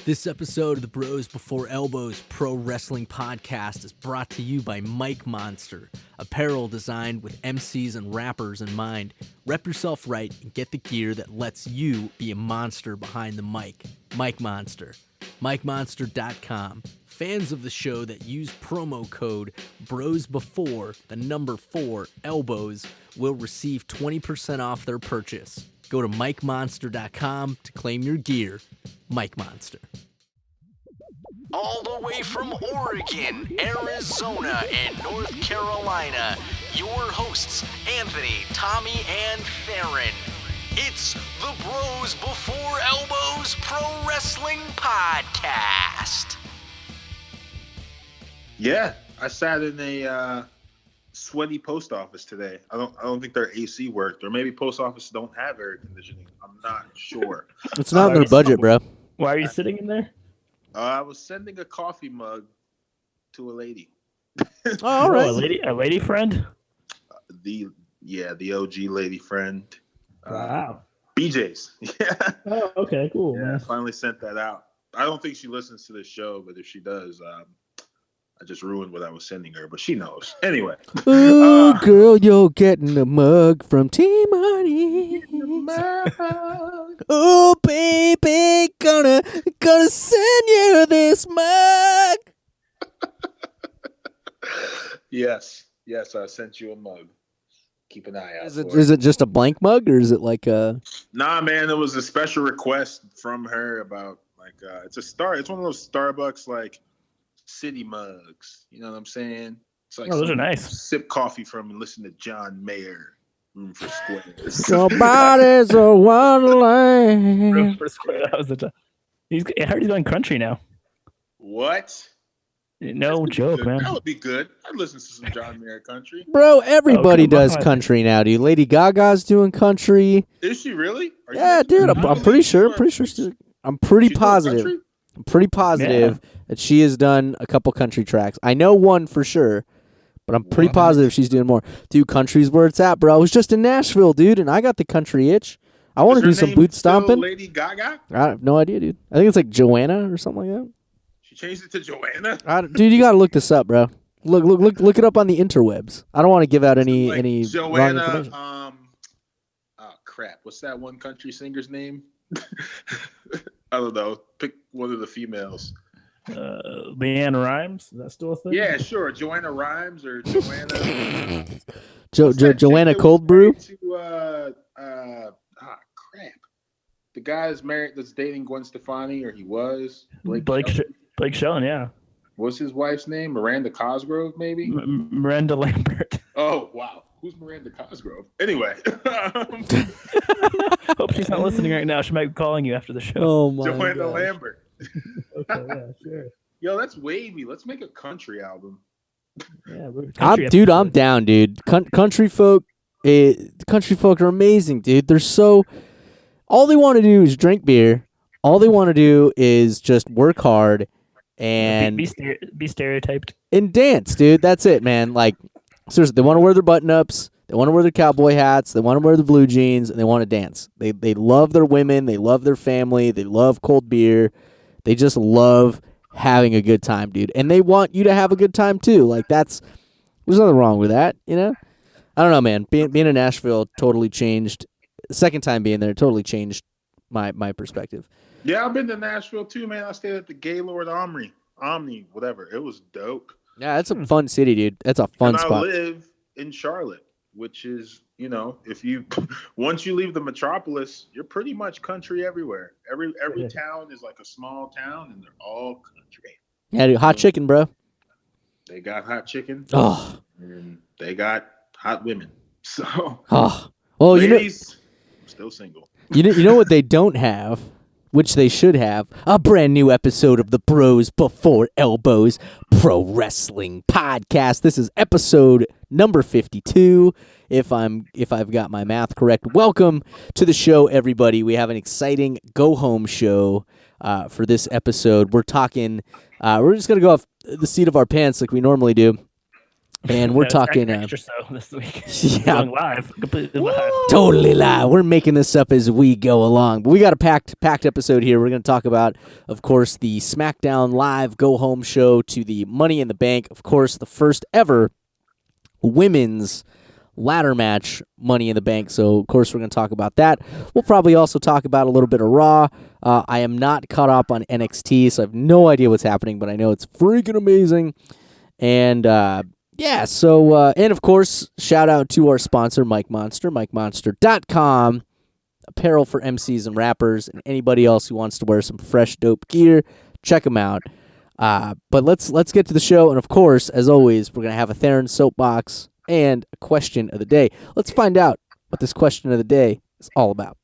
This episode of the Bros Before Elbows Pro Wrestling Podcast is brought to you by Mike Monster, apparel designed with MCs and rappers in mind. Rep yourself right and get the gear that lets you be a monster behind the mic. Mike Monster. MikeMonster.com. Fans of the show that use promo code BROSBEFORE4ELBOWS will receive 20% off their purchase. Go to MikeMonster.com to claim your gear. Mike Monster. All the way from Oregon, Arizona, and North Carolina, your hosts, Anthony, Tommy, and Theron. It's the Bros Before Elbows Pro Wrestling Podcast. Yeah, I sat in a sweaty post office today. I don't think their AC worked, or maybe post offices don't have air conditioning. I'm not sure. It's not in their budget, bro. Why are you sitting in there? I was sending a coffee mug to a lady. Oh, all right. A lady friend? The OG lady friend. Wow. BJ's. Yeah. Oh, okay, cool. Yeah, I Man. finally sent that out. I don't think she listens to this show, but if she does, I just ruined what I was sending her, but she knows. Anyway. Ooh, girl, you're getting a mug from T-Money. Oh, baby, gonna send you this mug. Yes, I sent you a mug. Keep an eye out. Is it just a blank mug, or is it like a? Nah, man, it was a special request from her about it's one of those Starbucks like city mugs. You know what I'm saying? It's like those are nice. Sip coffee from and listen to John Mayer. Room for Squares. Your body's a wonderland. Room for Square. That was the time. I heard he's going country now. What? No joke, man. That would be good. I'd listen to some John Mayer country. Bro, everybody does on. country now, dude. Lady Gaga's doing country. Is she really? Yeah, dude. I'm pretty sure. I'm pretty positive. I'm pretty positive that she has done a couple country tracks. I know one for sure, but I'm pretty positive she's doing more. Dude, country's where it's at, bro. I was just in Nashville, dude, and I got the country itch. I want to do some boot stomping. Lady Gaga? I have no idea, dude. I think it's like Joanna or something like that. She changed it to Joanna? Dude, you got to look this up, bro. Look it up on the interwebs. I don't want to give out any Joanna, wrong information. Oh crap! What's that one country singer's name? I don't know. Pick one of the females. Leanne Rhymes? Is that still a thing? Yeah, sure. Joanna Rhymes or Joanna. Joanna Cold Brew. Crap. The guy's married that's dating Gwen Stefani, or he was. Blake Shelton, yeah. What's his wife's name? Miranda Cosgrove, maybe? Miranda Lambert. Oh, wow. Who's Miranda Cosgrove? Anyway. Hope she's not listening right now. She might be calling you after the show. Oh, my Joanna gosh. Lambert. Okay, yeah, sure. Yo, that's wavy. Let's make a country album. Yeah, I'm down, dude. Country folk are amazing, dude. They're so. All they want to do is drink beer. All they want to do is just work hard and be stereotyped and dance, dude. That's it, man. Like, seriously, they want to wear their button-ups. They want to wear their cowboy hats. They want to wear the blue jeans, and they want to dance. They love their women. They love their family. They love cold beer. They just love having a good time, dude. And they want you to have a good time, too. Like, there's nothing wrong with that, you know? I don't know, man. Being in Nashville totally changed. The second time being there totally changed my perspective. Yeah, I've been to Nashville, too, man. I stayed at the Gaylord Omni, whatever. It was dope. Yeah, it's a fun city, dude. That's a fun spot. I live in Charlotte, which is, once you leave the metropolis, you're pretty much country everywhere. Every town is like a small town, and they're all country. Yeah, dude, hot chicken, bro. They got hot chicken. Oh. And they got hot women. So, well, ladies, I'm still single. You know what they don't have, which they should have? A brand new episode of the Bros Before Elbows Pro Wrestling Podcast. This is episode number 52, if I've got my math correct. Welcome to the show, everybody. We have an exciting go-home show for this episode. We're talking, we're just going to go off the seat of our pants like we normally do. And we're talking extra so this week. yeah, Going live, completely live. totally live. We're making this up as we go along. But we got a packed episode here. We're going to talk about, of course, the SmackDown Live Go Home show to the Money in the Bank. Of course, the first ever women's ladder match Money in the Bank. So, of course, we're going to talk about that. We'll probably also talk about a little bit of Raw. I am not caught up on NXT, so I have no idea what's happening, but I know it's freaking amazing. And, yeah, so, and of course, shout out to our sponsor, Mike Monster, MikeMonster.com, apparel for MCs and rappers, and anybody else who wants to wear some fresh, dope gear, check them out. But let's get to the show, and of course, as always, we're going to have a Theron soapbox and a question of the day. Let's find out what this question of the day is all about.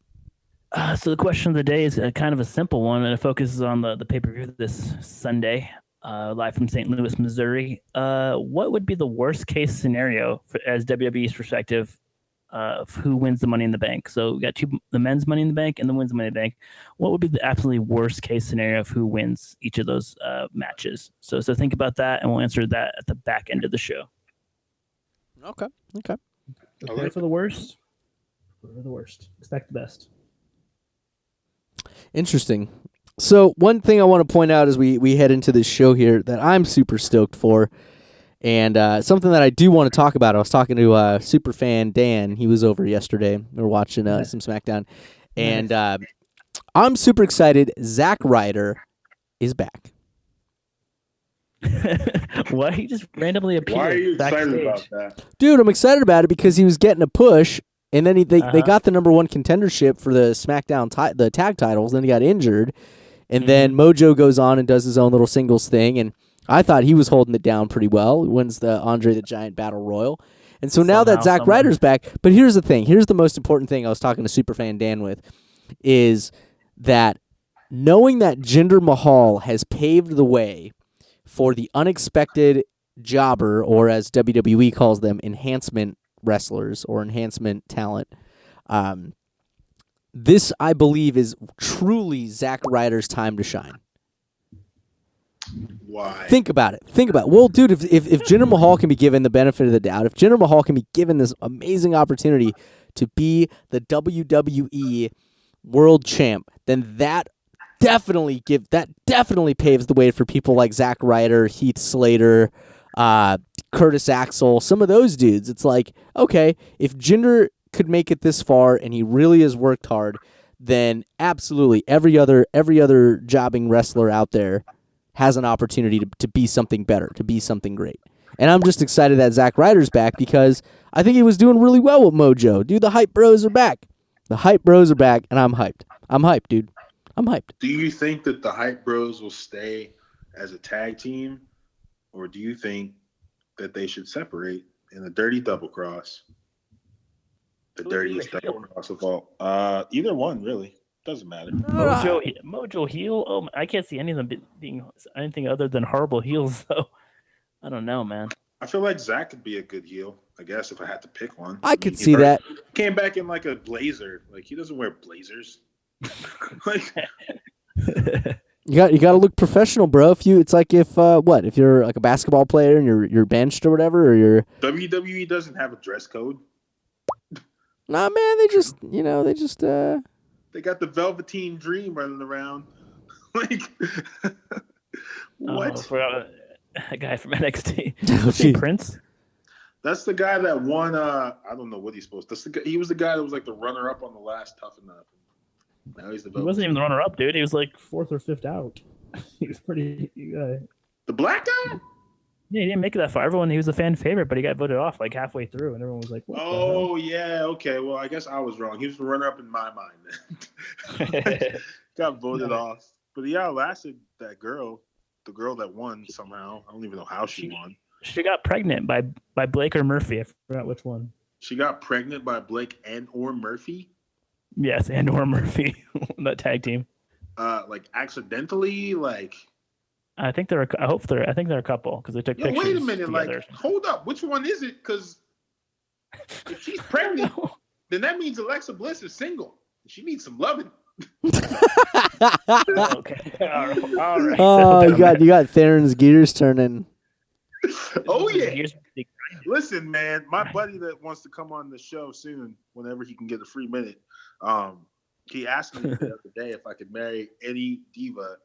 So the question of the day is kind of a simple one, and it focuses on the pay-per-view this Sunday. Live from St. Louis, Missouri. What would be the worst case scenario as WWE's perspective of who wins the Money in the Bank? So we got the men's Money in the Bank and the women's Money in the Bank. What would be the absolutely worst case scenario of who wins each of those matches? So think about that, and we'll answer that at the back end of the show. Okay. Prepare for the worst. For the worst. Expect the best. Interesting. So one thing I want to point out as we head into this show here that I'm super stoked for, and something that I do want to talk about. I was talking to superfan Dan. He was over yesterday. We were watching some SmackDown, and I'm super excited. Zack Ryder is back. Why he just randomly appeared? Why are you excited backstage? about that? Dude, I'm excited about it because he was getting a push, and then they got the number one contendership for the SmackDown the tag titles. Then he got injured. And then Mojo goes on and does his own little singles thing, and I thought he was holding it down pretty well. Wins the Andre the Giant Battle Royal. And so now that Zack Ryder's back, but here's the thing. Here's the most important thing I was talking to Superfan Dan with, is that knowing that Jinder Mahal has paved the way for the unexpected jobber, or as WWE calls them, enhancement wrestlers or enhancement talent, this, I believe, is truly Zack Ryder's time to shine. Why? Think about it. Well, dude, if Jinder Mahal can be given the benefit of the doubt, if Jinder Mahal can be given this amazing opportunity to be the WWE World Champ, then that definitely paves the way for people like Zack Ryder, Heath Slater, Curtis Axel, some of those dudes. It's like, okay, if Jinder could make it this far and he really has worked hard, then absolutely every other jobbing wrestler out there has an opportunity to be something better, to be something great. And I'm just excited that Zack Ryder's back because I think he was doing really well with Mojo. Dude, the Hype Bros are back. The Hype Bros are back, and I'm hyped. I'm hyped, dude. I'm hyped. Do you think that the Hype Bros will stay as a tag team, or do you think that they should separate in a dirty double cross? The dirtiest double cross of all. Either one, really. Doesn't matter. Mojo heel? Oh, I can't see any of them being anything other than horrible heels, though. I don't know, man. I feel like Zack could be a good heel, I guess, if I had to pick one. I could see that. Came back in like a blazer. Like, he doesn't wear blazers. Like, you got to look professional, bro. If you're like a basketball player and you're benched or whatever, or you're WWE doesn't have a dress code. Nah, man, they just They got the Velveteen Dream running around. Like, what? For a guy from NXT. Oh, Prince? That's the guy that won. I don't know what he's supposed to. He was the guy that was like the runner-up on the last Tough Enough. Now he's the. He wasn't even the runner-up, dude. He was like 4th or 5th out. He was pretty. The black guy? Yeah, he didn't make it that far. He was a fan favorite, but he got voted off like halfway through, and everyone was like, what "Oh yeah, okay. Well, I guess I was wrong. He was the runner-up in my mind. Then got voted off, but he outlasted that girl, the girl that won somehow. I don't even know how she won. She got pregnant by Blake or Murphy. I forgot which one. She got pregnant by Blake or Murphy. Yes, or Murphy, that tag team. Like accidentally, like. I think they're a couple because they took pictures. Wait a minute, together. like, hold up, which one is it? Because if she's pregnant, then that means Alexa Bliss is single. She needs some loving. Okay, all right. Oh, you got Theron's gears turning. Oh yeah, Listen, man, my buddy that wants to come on the show soon, whenever he can get a free minute, he asked me the other day if I could marry any diva.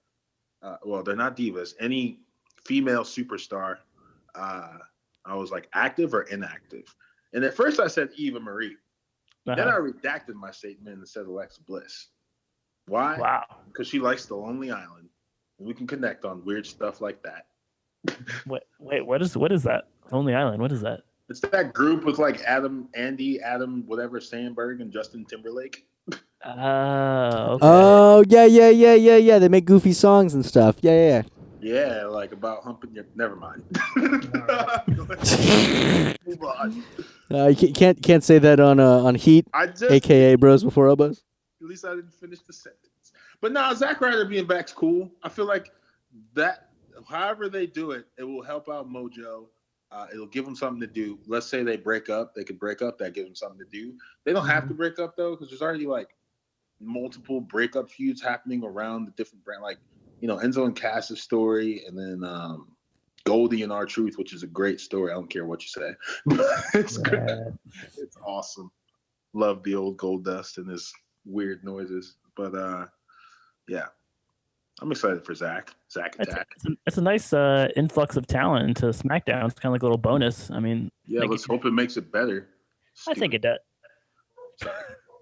Well, they're not divas. Any female superstar. I was like, active or inactive? And at first I said Eva Marie. Then I redacted my statement and said Alexa Bliss. Why? Wow. Because she likes the Lonely Island. And we can connect on weird stuff like that. Wait, what is that? Lonely Island, what is that? It's that group with like Adam, whatever, Sandberg, and Justin Timberlake. Okay. Oh, yeah. They make goofy songs and stuff. Yeah. Yeah, like about humping your. Never mind. Move on. You can't say that on Heat, aka Bros Before Elbows. At least I didn't finish the sentence. But no, Zack Ryder being back's cool. I feel like that. However they do it, it will help out Mojo. It'll give them something to do. Let's say they break up. They could break up. That gives them something to do. They don't have to break up, though, because there's already, like, multiple breakup feuds happening around the different brand. Like, Enzo and Cass's story, and then Goldie and R-Truth, which is a great story. I don't care what you say. It's good. It's awesome. Love the old Gold Dust and his weird noises. But, yeah. I'm excited for Zach Attack. It's a nice influx of talent into SmackDown. It's kind of like a little bonus. I mean, let's hope it makes it better. I think it does.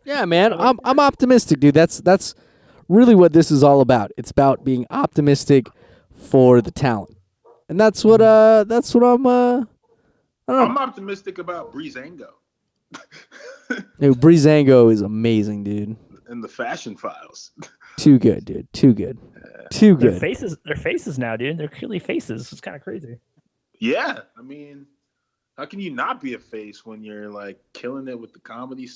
Yeah, man, I'm optimistic, dude. That's really what this is all about. It's about being optimistic for the talent, and that's what I'm. I don't know. I'm optimistic about Breezango. Dude, Breezango is amazing, dude. And the Fashion Files. Too good, dude. Too good. Too good. They're faces now, dude. They're clearly faces. It's kind of crazy. Yeah, I mean, how can you not be a face when you're like killing it with the comedy,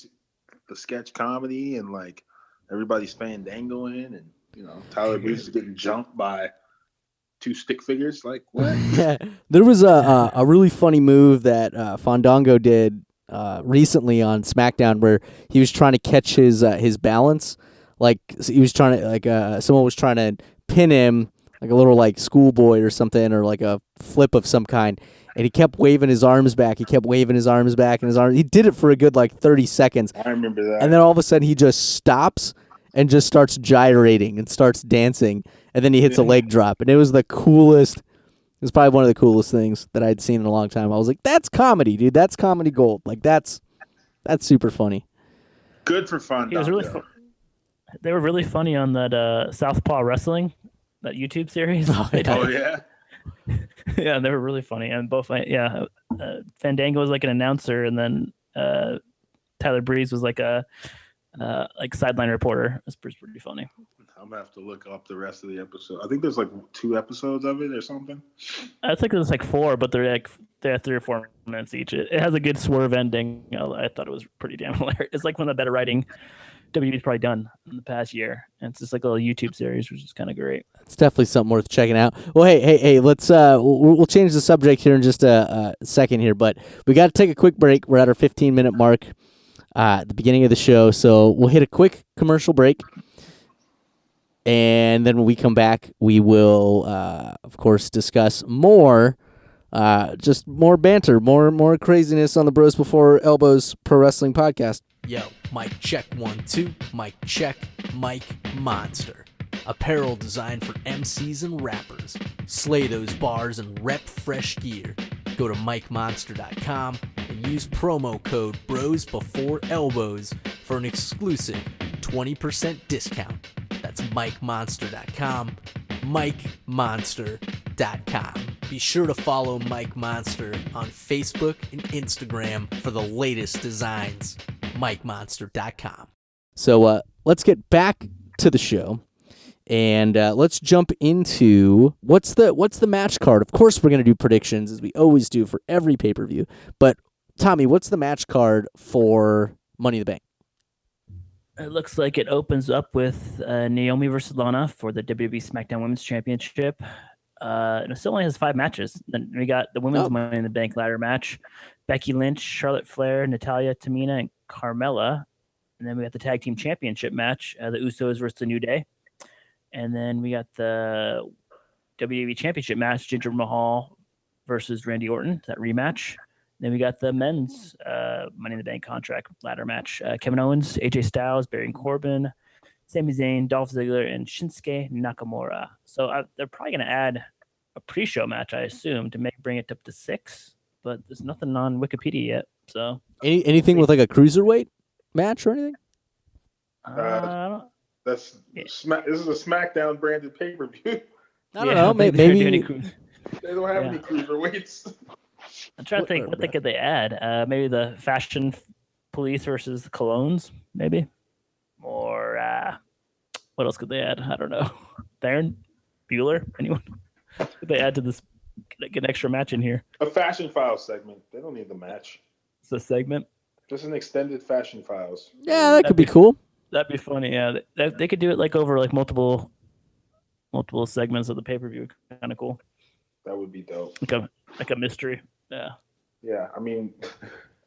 the sketch comedy, and like everybody's fandangoing, and Tyler Breeze is getting jumped by two stick figures? Like what? Yeah, there was a really funny move that Fandango did recently on SmackDown where he was trying to catch his balance. Like he was trying to someone was trying to pin him like a little like schoolboy or something, or like a flip of some kind, and he kept waving his arms back. He did it for a good like 30 seconds. I remember that. And then all of a sudden he just stops and just starts gyrating and starts dancing, and then he hits a leg drop, and it was the coolest. It was probably one of the coolest things that I'd seen in a long time. I was like, "That's comedy, dude. That's comedy gold. Like that's super funny." Good for fun. He was really They were really funny on that Southpaw Wrestling, that YouTube series. Oh yeah. Yeah, they were really funny, and both. Fandango was like an announcer, and then Tyler Breeze was like a sideline reporter. It's pretty funny. I'm gonna have to look up the rest of the episode. I think there's like 2 episodes of it or something. I think there's like 4, but they have 3 or 4 minutes each. It has a good swerve ending. I thought it was pretty damn hilarious. It's like one of the better writing WWE's probably done in the past year, and it's just like a little YouTube series, which is kind of great. It's definitely something worth checking out. Well, hey, let's we'll change the subject here in just a second here, but we got to take a quick break. We're at our 15-minute mark at the beginning of the show, so we'll hit a quick commercial break, and then when we come back, we will, of course, discuss more. Just more banter, more craziness on the Bros Before Elbows Pro Wrestling Podcast. Yo, mic check 1 2, mic check, Mike Monster. Apparel designed for MCs and rappers. Slay those bars and rep fresh gear. Go to MikeMonster.com and use promo code Bros Before Elbows for an exclusive 20% discount. That's MikeMonster.com, MikeMonster.com. Be sure to follow Mike Monster on Facebook and Instagram for the latest designs. MikeMonster.com. So let's get back to the show, and let's jump into what's the match card. Of course, we're gonna do predictions as we always do for every pay-per-view. But Tommy, what's the match card for Money in the Bank? It looks like it opens up with Naomi versus Lana for the WWE SmackDown Women's Championship. It still only has 5 matches. Then we got the Women's Money in the Bank ladder match: Becky Lynch, Charlotte Flair, Natalya, Tamina, and Carmella. And then we got the Tag Team Championship match, the Usos versus the New Day. And then we got the WWE Championship match, Jinder Mahal versus Randy Orton, that rematch. Then we got the men's Money in the Bank contract ladder match. Kevin Owens, AJ Styles, Baron Corbin, Sami Zayn, Dolph Ziggler, and Shinsuke Nakamura. So they're probably going to add a pre-show match, I assume, to bring it up to 6. But there's nothing on Wikipedia yet. So anything with like a cruiserweight match or anything? This is a SmackDown branded pay-per-view. I don't know. Maybe they don't have any cruiserweights. I'm trying to think what could they add. Maybe the Fashion Police versus the Colognes, maybe. Or what else could they add? I don't know. Theron? Bueller? Anyone? Could they add to this? Get an extra match in here. A Fashion Files segment. They don't need the match. It's a segment. Just an extended Fashion Files. Yeah, that could be cool. That'd be funny. Yeah, they could do it like over like multiple segments of the pay-per-view. Kind of cool. That would be dope. Like a mystery. Yeah. Yeah, I mean,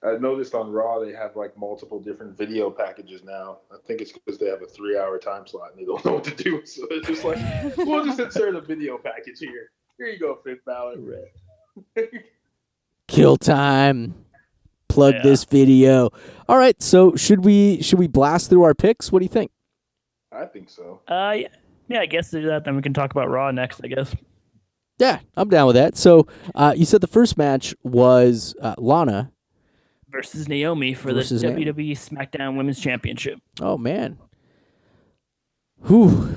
I noticed on Raw they have like multiple different video packages now. I think it's because they have a 3-hour time slot and they don't know what to do. So it's just like, we'll just insert a video package here. Here you go, Finn Balor. Kill time. Plug this video. All right, so should we blast through our picks? What do you think? I think so. Yeah, I guess to do that, then we can talk about Raw next, I guess. Yeah, I'm down with that. So you said the first match was Lana versus Naomi for the WWE SmackDown Women's Championship. Oh man. Whew.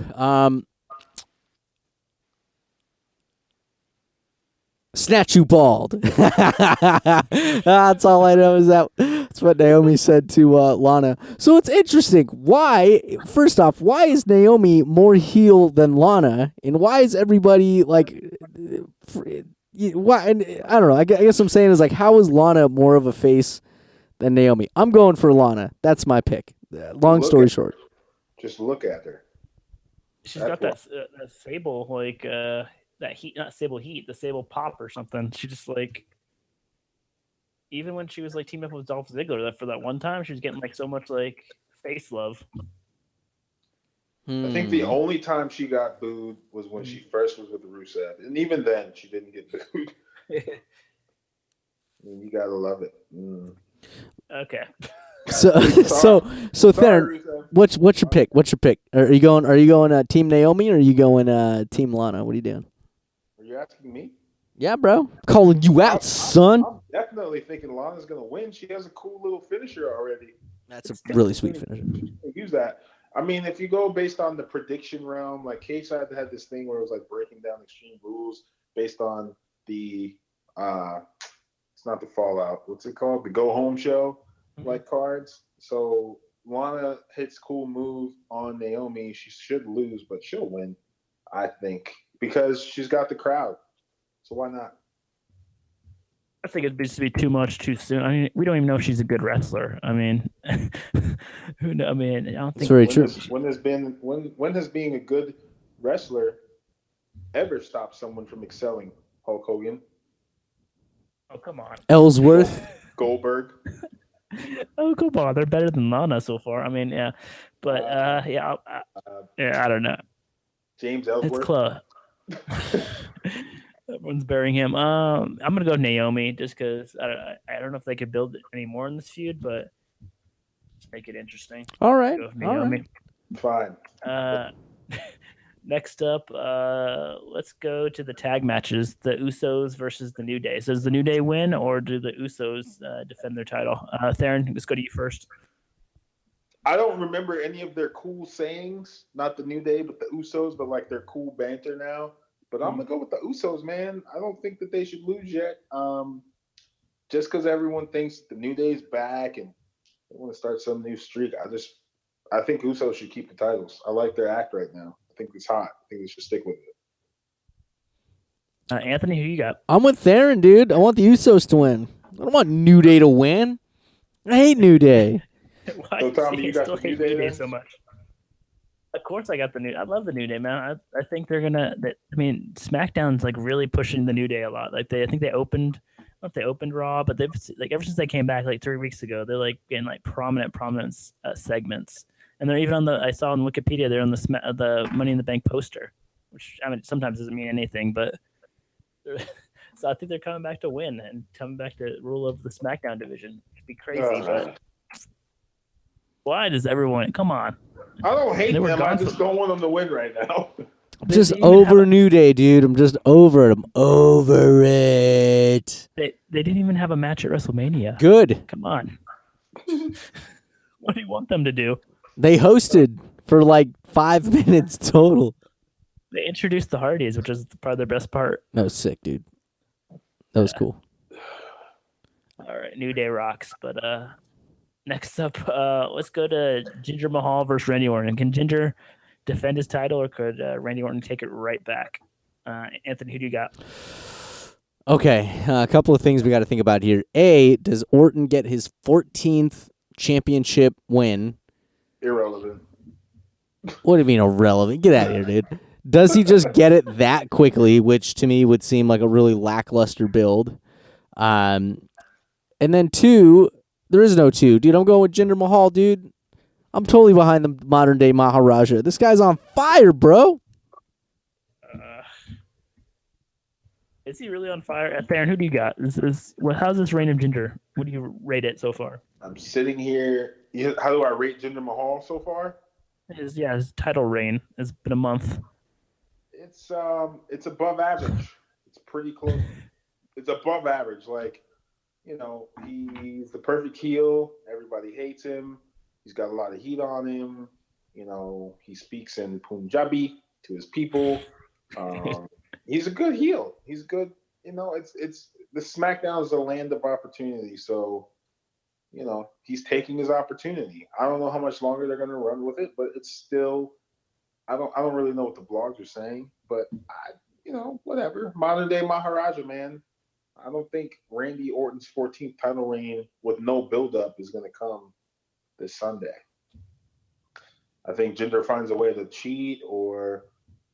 Snatch you bald. That's all I know is that's what Naomi said to Lana. So it's interesting. First off, why is Naomi more heel than Lana? And why is everybody like, why? And I don't know. I guess I'm saying is like, how is Lana more of a face than Naomi? I'm going for Lana. That's my pick. Long story short. Just look at her. She's got that sable like. That heat, not Sable Heat, the Sable Pop or something. She just like, even when she was like teaming up with Dolph Ziggler for that one time, she was getting like so much like face love. I think the only time she got booed was when she first was with Rusev, and even then she didn't get booed. I mean, you gotta love it. Okay. So Theron, what's your pick? What's your pick? Are you going Team Naomi or are you going Team Lana? What are you doing? Are you asking me? Yeah, bro. Calling you out, son. I'm definitely thinking Lana's gonna win. She has a cool little finisher already. That's a really sweet finisher. Use that. I mean, if you go based on the prediction realm, like K-Side had this thing where it was like breaking down Extreme Rules based on the it's not the Fallout. What's it called? The Go Home show, like cards. So Lana hits cool move on Naomi. She should lose, but she'll win, I think, because she's got the crowd. So why not? I think it'd just be too much too soon. I mean, we don't even know if she's a good wrestler. I mean, who knows? I mean, I don't think. It's very true. When has being a good wrestler ever stopped someone from excelling? Hulk Hogan. Oh, come on. Ellsworth. Goldberg. Oh, come on. They're better than Lana so far. I mean, yeah. But, I don't know. James Ellsworth. It's close. Everyone's burying him. I'm going to go Naomi just because I don't know if they could build any more in this feud, but just make it interesting. All right. Go with Naomi. Fine. Next up, let's go to the tag matches. The Usos versus the New Day. So does the New Day win, or do the Usos defend their title? Theron, let's go to you first. I don't remember any of their cool sayings. Not the New Day, but the Usos, but like their cool banter now. But I'm going to go with the Usos, man. I don't think that they should lose yet. Just because everyone thinks the New Day's back and they want to start some new streak, I think Usos should keep the titles. I like their act right now. I think it's hot. I think they should stick with it. Anthony, who you got? I'm with Theron, dude. I want the Usos to win. I don't want New Day to win. I hate New Day. Why So, Tommy, you got still the New hate Day New Day then? so much? Of course, I got the New. I love the New Day, man. I think they're gonna. I mean, SmackDown's like really pushing the New Day a lot. Like I think they opened. I don't know if they opened Raw, but they've like ever since they came back like 3 weeks ago, they're like getting like prominent segments. And they're even on I saw on Wikipedia, they're on the Money in the Bank poster, which I mean, sometimes doesn't mean anything, but So I think they're coming back to win and coming back to rule over the SmackDown division. It'd be crazy, but why does everyone? Come on. I don't hate They were them. I gone just don't want them to win right now. I'm just didn't even over have New Day, dude. I'm just over it. I'm over it. They didn't even have a match at WrestleMania. Good. Come on. What do you want them to do? They hosted for like 5 minutes total. They introduced the Hardys, which is probably their best part. That was sick, dude. That was cool. All right, New Day rocks. But next up, let's go to Jinder Mahal versus Randy Orton. Can Jinder defend his title, or could Randy Orton take it right back? Anthony, who do you got? Okay, a couple of things we got to think about here. A, does Orton get his 14th championship win? Irrelevant. What do you mean irrelevant? Get out of here, dude. Does he just get it that quickly, which to me would seem like a really lackluster build? And then 2, there is no 2. Dude, I'm going with Jinder Mahal, dude. I'm totally behind the modern-day Maharaja. This guy's on fire, bro. Is he really on fire? Theron, who do you got? How's this reign of Jinder? What do you rate it so far? I'm sitting here. How do I rate Jinder Mahal so far? His title reign has been a month. It's above average. It's pretty close. It's above average. Like, he's the perfect heel. Everybody hates him. He's got a lot of heat on him. He speaks in Punjabi to his people. He's a good heel. He's good. It's the SmackDown is a land of opportunity. So, he's taking his opportunity. I don't know how much longer they're going to run with it, but it's still. I don't really know what the blogs are saying, but whatever. Modern day Maharaja, man. I don't think Randy Orton's 14th title reign with no buildup is going to come this Sunday. I think Jinder finds a way to cheat, or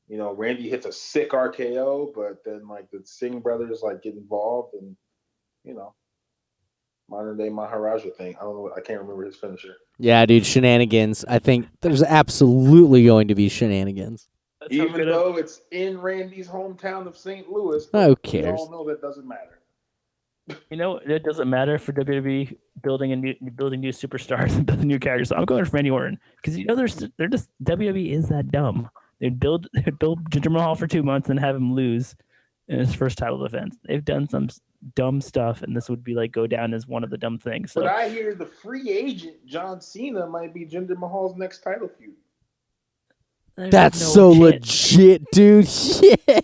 Randy hits a sick RKO, but then like the Singh brothers get involved, and modern day Maharaja thing. I don't know. I can't remember his finisher. Yeah, dude, shenanigans. I think there's absolutely going to be shenanigans. Even though it's in Randy's hometown of St. Louis. Who cares? We all know that doesn't matter. It doesn't matter for WWE building new superstars and building new characters. So I'm going with Randy Orton because they're just WWE is that dumb. They'd build Jinder Mahal for 2 months and have him lose in his first title defense. They've done some dumb stuff, and this would be go down as one of the dumb things. So. But I hear the free agent John Cena might be Jinder Mahal's next title feud. That's so legit, dude.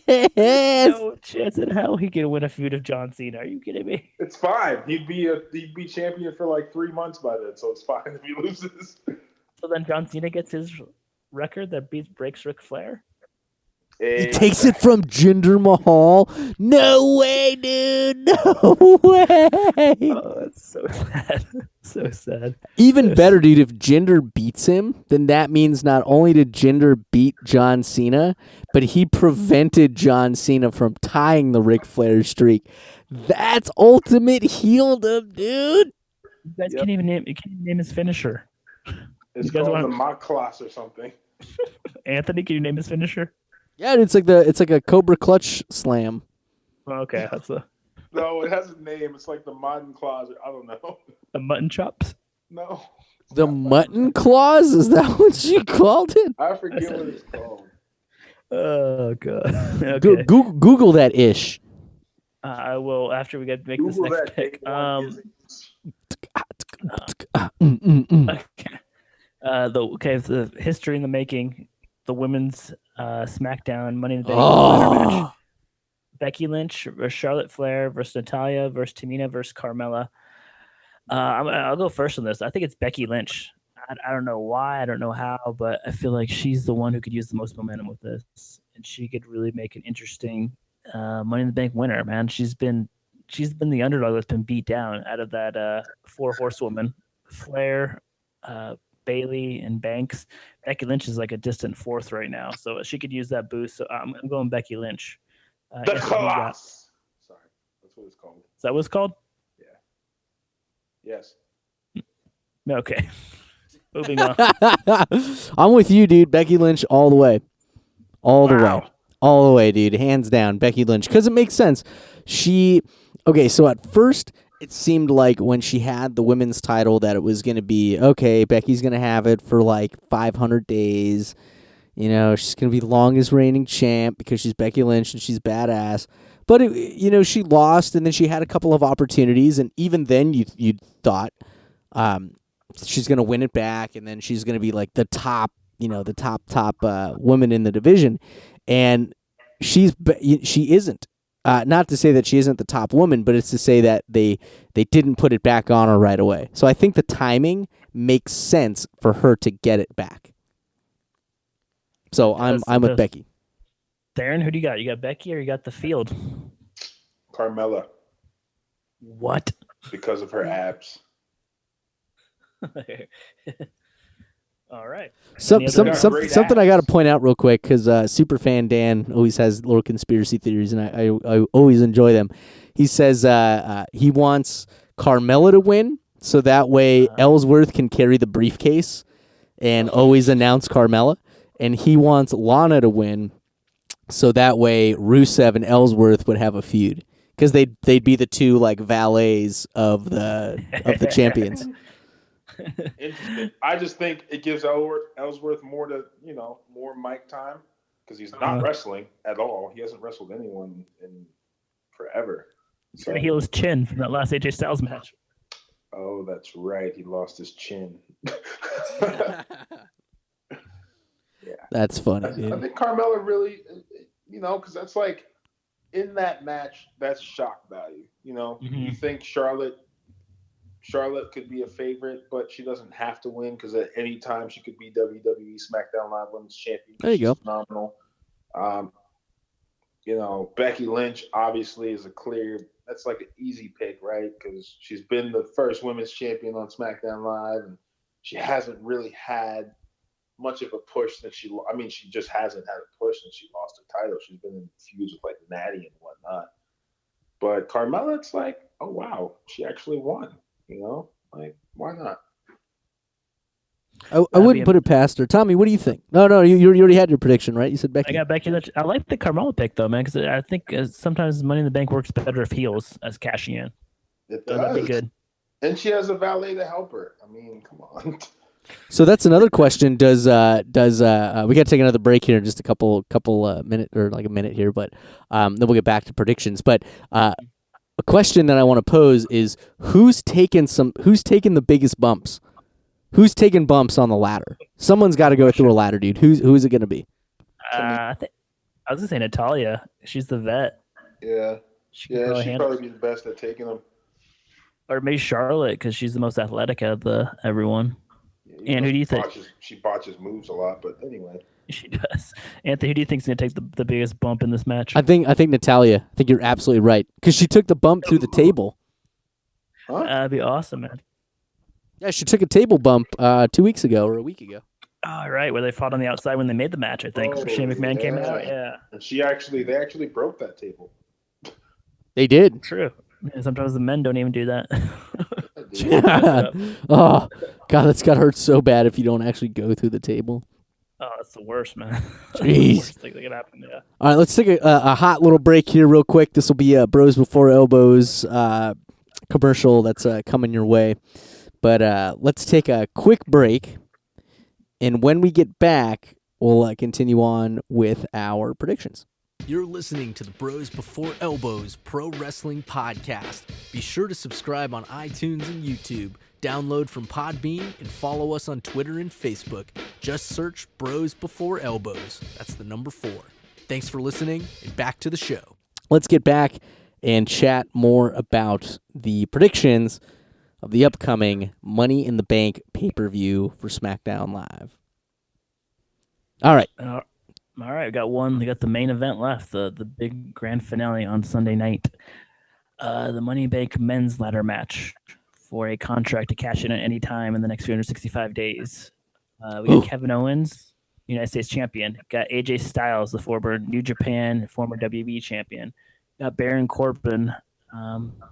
Yes. No chance in hell he can win a feud of John Cena. Are you kidding me? It's fine. He'd be champion for 3 months by then, so it's fine if he loses. So then John Cena gets his record that breaks Ric Flair. He takes it from Jinder Mahal. No way, dude. No way. Oh, that's so sad. So sad. Even better, dude, if Jinder beats him, then that means not only did Jinder beat John Cena, but he prevented John Cena from tying the Ric Flair streak. That's ultimate heeldom, dude. You guys can't even name his finisher. It's called the Maklas or something. Anthony, can you name his finisher? Yeah, it's like a Cobra Clutch slam. Okay, that's No, it has a name. It's like the Mutton Claws. I don't know. the mutton chops. No. The Mutton Claws? Is that what you called it? I forget what it's called. Oh god. Okay. Google that ish. I will after we make Google this next that pick. Okay. The history in the making. The women's SmackDown Money in the Bank ladder match. Becky Lynch versus Charlotte Flair versus Natalya versus Tamina versus Carmella. I'll go first on this. I think it's Becky Lynch. I don't know why. I don't know how, but I feel like she's the one who could use the most momentum with this, and she could really make an interesting Money in the Bank winner. Man, she's been the underdog that's been beat down out of that 4 horsewoman: Flair, Bailey, and Banks. Becky Lynch is like a distant 4th right now, so she could use that boost. So I'm going Becky Lynch. The Colossus. Sorry, that's what it's called. Is that what it's called? Yeah. Yes. Okay. Moving on. I'm with you, dude. Becky Lynch all the way. All the way. all the way, dude. Hands down, Becky Lynch. Because it makes sense. So at first, it seemed like when she had the women's title that it was going to be, okay, Becky's going to have it for like 500 days. You know, she's going to be the longest reigning champ because she's Becky Lynch and she's badass. But, she lost, and then she had a couple of opportunities, and even then you thought she's going to win it back, and then she's going to be like the top woman in the division. And she isn't. Not to say that she isn't the top woman, but it's to say that they didn't put it back on her right away. So I think the timing makes sense for her to get it back. So I'm with Becky. Darren, who do you got? You got Becky or you got the field? Carmella. What? Because of her abs. All right. Something I got to point out real quick, because Superfan Dan always has little conspiracy theories, and I always enjoy them. He says he wants Carmella to win, so that way Ellsworth can carry the briefcase and always announce Carmella, and he wants Lana to win, so that way Rusev and Ellsworth would have a feud, because they'd be the two like valets of the champions. Interesting. I just think it gives Ellsworth more mic time, because he's not wrestling at all. He hasn't wrestled anyone in forever. He's gonna heal his chin from that last AJ Styles match. Oh, that's right. He lost his chin. Yeah, that's funny. Dude. I think Carmella really, because that's like in that match, that's shock value. You think Charlotte could be a favorite, but she doesn't have to win, because at any time she could be WWE SmackDown Live Women's Champion. There you go. Phenomenal. Becky Lynch obviously is that's like an easy pick, right? Because she's been the first women's champion on SmackDown Live, and she hasn't really had much of a push since she just hasn't had a push since she lost her title. She's been in feuds with like Natty and whatnot. But Carmella, it's like, oh wow, she actually won. Like, why not? I wouldn't put it past her. Tommy, what do you think? No, you already had your prediction, right? You said Becky. I got Becky. I like the Carmella pick, though, man, because I think sometimes Money in the Bank works better if heels as cashing in. It does. That'd be good. And she has a valet to help her. I mean, come on. So that's another question. Does we got to take another break here in just a couple minute or like a minute here, but then we'll get back to predictions. But a question that I want to pose is who's taking the biggest bumps? Who's taking bumps on the ladder? Someone's got to go through a ladder, dude. Who's it going to be? I was gonna say Natalia. She's the vet. Yeah, she'd probably be the best at taking them. Or maybe Charlotte, because she's the most athletic out of everyone. Yeah, and who do you think? She botches moves a lot, but anyway. She does. Anthony, who do you think is going to take the biggest bump in this match? I think Natalia. I think you're absolutely right, because she took the bump through the table. Huh? That'd be awesome, man. Yeah, she took a table bump 2 weeks ago or a week ago. All right, where they fought on the outside when they made the match, I think. Where Shane McMahon came out. Yeah. And they actually broke that table. They did. True. And sometimes the men don't even do that. Yeah. Oh, God, that's got to hurt so bad if you don't actually go through the table. Oh, that's the worst, man. Jeez. Worst thing that could happen, yeah. All right, let's take a hot little break here real quick. This will be a Bros Before Elbows commercial that's coming your way. But let's take a quick break, and when we get back, we'll continue on with our predictions. You're listening to the Bros Before Elbows Pro Wrestling Podcast. Be sure to subscribe on iTunes and YouTube, download from Podbean, and follow us on Twitter and Facebook. Just search Bros Before Elbows. That's the number 4. Thanks for listening, and back to the show. Let's get back and chat more about the predictions of the upcoming Money in the Bank pay-per-view for SmackDown Live. All right. All right, we got the main event left, the big grand finale on Sunday night. The Money in the Bank men's ladder match for a contract to cash in at any time in the next 365 days. We got Kevin Owens, United States champion. Got AJ Styles, the former New Japan, former WWE champion. Got Baron Corbin,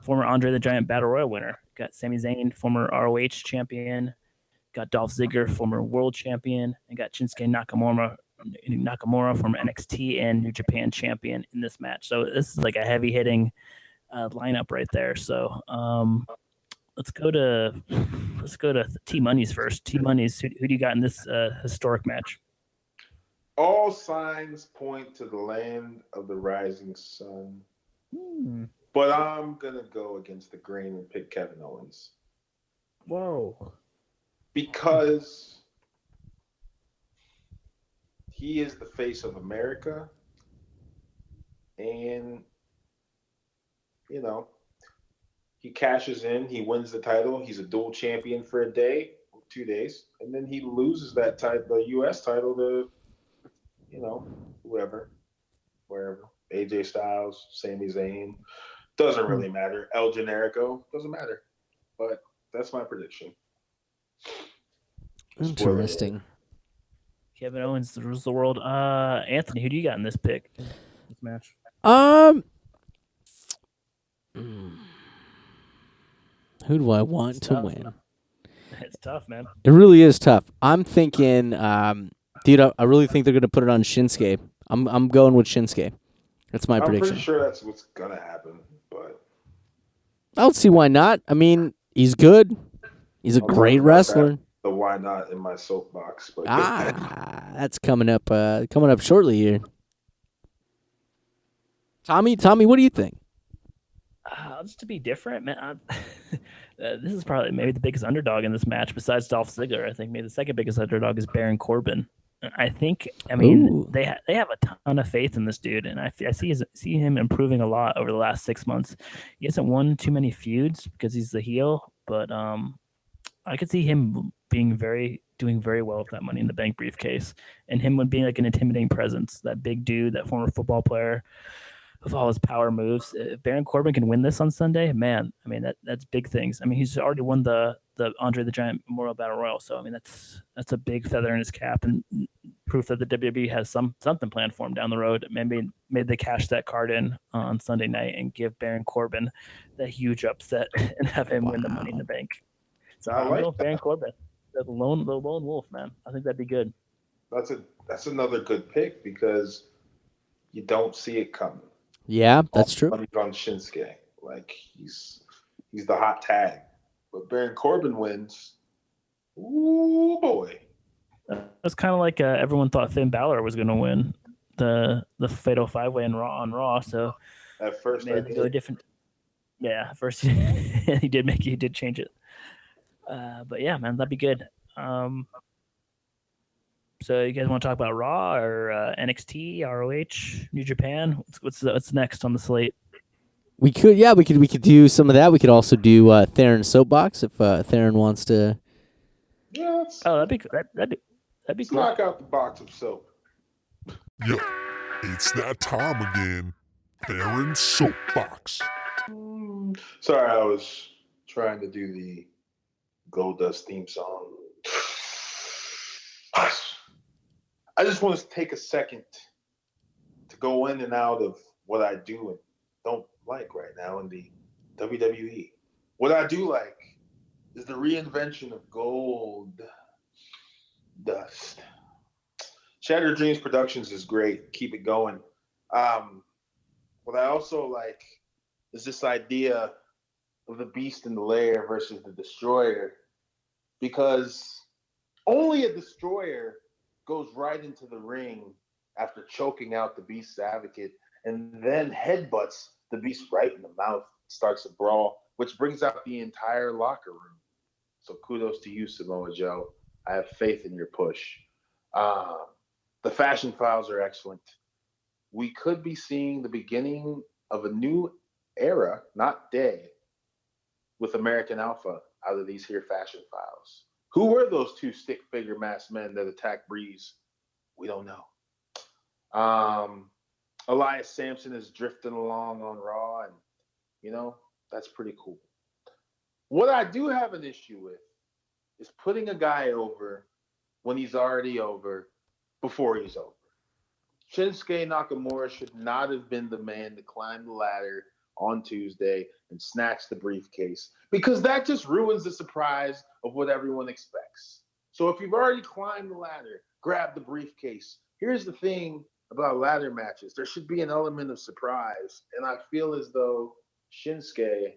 former Andre the Giant Battle Royal winner. Got Sami Zayn, former ROH champion. Got Dolph Ziggler, former world champion. And got Shinsuke Nakamura, from NXT and New Japan champion, in this match. So this is like a heavy hitting lineup right there. So let's go to T Money's first. T Money's, who do you got in this historic match? All signs point to the land of the rising sun. But I'm going to go against the grain and pick Kevin Owens. Whoa. Because he is the face of America. And, you know, he cashes in, he wins the title. He's a dual champion for a day, 2 days. And then he loses that title, the U.S. title, to, you know, whoever, wherever. AJ Styles, Sami Zayn. Doesn't really matter. El Generico. Doesn't matter. But that's my prediction. Interesting. Kevin Owens rules the world. Anthony, who do you got in this pick? This match? Who do I want to win? It's tough, man. It really is tough. I'm thinking, dude, I really think they're going to put it on Shinsuke. I'm going with Shinsuke. That's my prediction. I'm pretty sure that's what's going to happen, but I don't see why not. I mean, he's good. He's a great wrestler. The why not in my soapbox. But that's coming up shortly here. Tommy, what do you think? Just to be different, man. This is probably maybe the biggest underdog in this match besides Dolph Ziggler. I think maybe the second biggest underdog is Baron Corbin. I mean, they have a ton of faith in this dude, and I see him improving a lot over the last 6 months. He hasn't won too many feuds because he's the heel, but I could see him doing very well with that Money in the Bank briefcase, and him being like an intimidating presence. That big dude, that former football player, with all his power moves. If Baron Corbin can win this on Sunday, man, I mean that's big things. I mean, he's already won the Andre the Giant Memorial Battle Royal, so I mean that's a big feather in his cap and proof that the WWE has something planned for him down the road. Maybe they cash that card in on Sunday night and give Baron Corbin that huge upset and have him win the Money in the Bank. So I'm going with Baron Corbin, the lone wolf, man. I think that'd be good. That's another good pick because you don't see it coming. Yeah, that's true. On Shinsuke, like he's the hot tag, but Baron Corbin wins. Ooh boy! It's kind of like everyone thought Finn Balor was going to win the Fatal 5-Way on Raw. So at first, they go different. Yeah, at first he did change it. But yeah, man, that'd be good. So you guys want to talk about Raw or NXT, ROH, New Japan? What's next on the slate? We could do some of that. We could also do Theron's soapbox if Theron wants to. Yeah, that'd be cool. Knock out the box of soap. Yo, it's that time again. Theron's soapbox. Sorry, I was trying to do the Goldust theme song. I just want to take a second to go in and out of what I do and don't like right now in the WWE. What I do like is the reinvention of Gold Dust. Shattered Dreams Productions is great. Keep it going. What I also like is this idea of the Beast in the Lair versus the Destroyer, because only a Destroyer goes right into the ring after choking out the Beast's advocate and then headbutts the Beast right in the mouth, starts a brawl, which brings out the entire locker room. So kudos to you, Samoa Joe. I have faith in your push. The Fashion Files are excellent. We could be seeing the beginning of a new era, not day, with American Alpha out of these here Fashion Files. Who were those two stick figure masked men that attacked Breeze? We don't know. Elias Sampson is drifting along on Raw, and, you know, that's pretty cool. What I do have an issue with is putting a guy over when he's already over before he's over. Shinsuke Nakamura should not have been the man to climb the ladder on Tuesday and snatch the briefcase, because that just ruins the surprise of what everyone expects. So if you've already climbed the ladder, grab the briefcase, here's the thing about ladder matches. There should be an element of surprise. And I feel as though Shinsuke,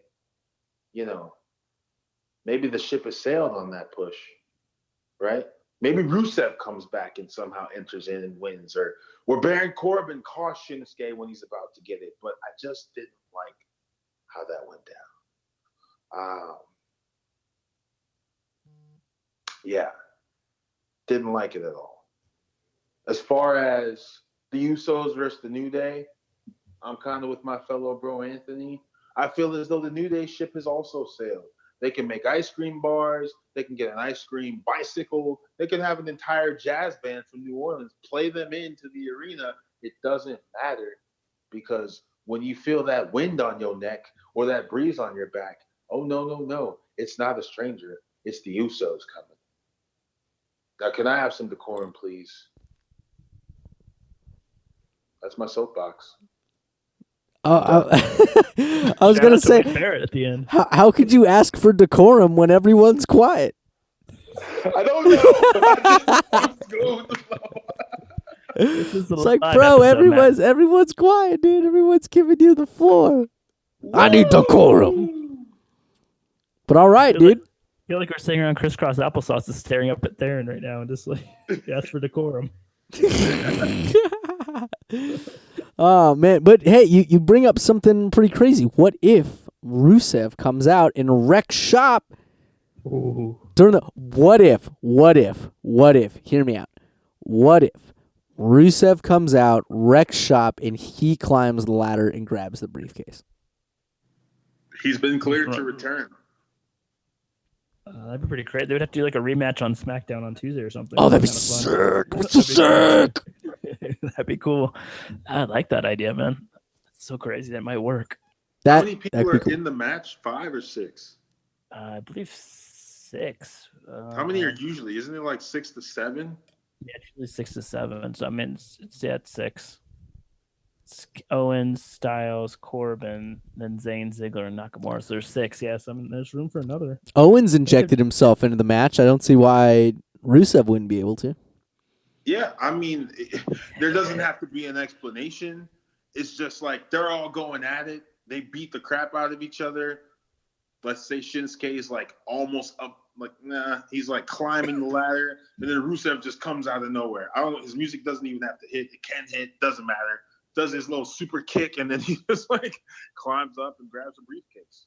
you know, maybe the ship has sailed on that push, right? Maybe Rusev comes back and somehow enters in and wins, or Baron Corbin costs Shinsuke when he's about to get it. But I just didn't like how that went down. Yeah, didn't like it at all. As far as the Usos versus the New Day, I'm kind of with my fellow bro Anthony. I feel as though the New Day ship has also sailed. They can make ice cream bars. They can get an ice cream bicycle. They can have an entire jazz band from New Orleans, play them into the arena. It doesn't matter, because when you feel that wind on your neck or that breeze on your back, oh, no. It's not a stranger. It's the Usos coming. Now, can I have some decorum, please? That's my soapbox. I was going to say, Barrett at the end. how could you ask for decorum when everyone's quiet? I don't know. I just go with the flow. It's like, bro, everyone's quiet, dude. Everyone's giving you the floor. Whoa. I need decorum. But all right, dude. I feel like we're sitting around crisscross applesauce, just staring up at Theron right now and just like ask for decorum. Oh man, but hey, you bring up something pretty crazy. What if Rusev comes out and wrecks shop during the what if hear me out. What if Rusev comes out, wrecks shop, and he climbs the ladder and grabs the briefcase? He's been cleared to return. That'd be pretty great. They would have to do like a rematch on SmackDown on Tuesday or something. Oh, that'd be sick. That'd be cool. I like that idea, man. It's so crazy. That might work. How many people are in the match? 5 or 6? I believe 6. How many are usually? Isn't it like 6 to 7? Yeah, usually 6 to 7. So I mean, it's 6. It's Owens, Styles, Corbin, then Zayn, Ziggler, and Nakamura. So there's 6. Yes, I mean, there's room for another. Owens injected himself into the match. I don't see why Rusev wouldn't be able to. Yeah, I mean, there doesn't have to be an explanation. It's just like they're all going at it. They beat the crap out of each other. Let's say Shinsuke is like almost up, like, he's like climbing the ladder. And then Rusev just comes out of nowhere. I don't know. His music doesn't even have to hit. It can hit. Doesn't matter. Does his little super kick, and then he just like climbs up and grabs a briefcase.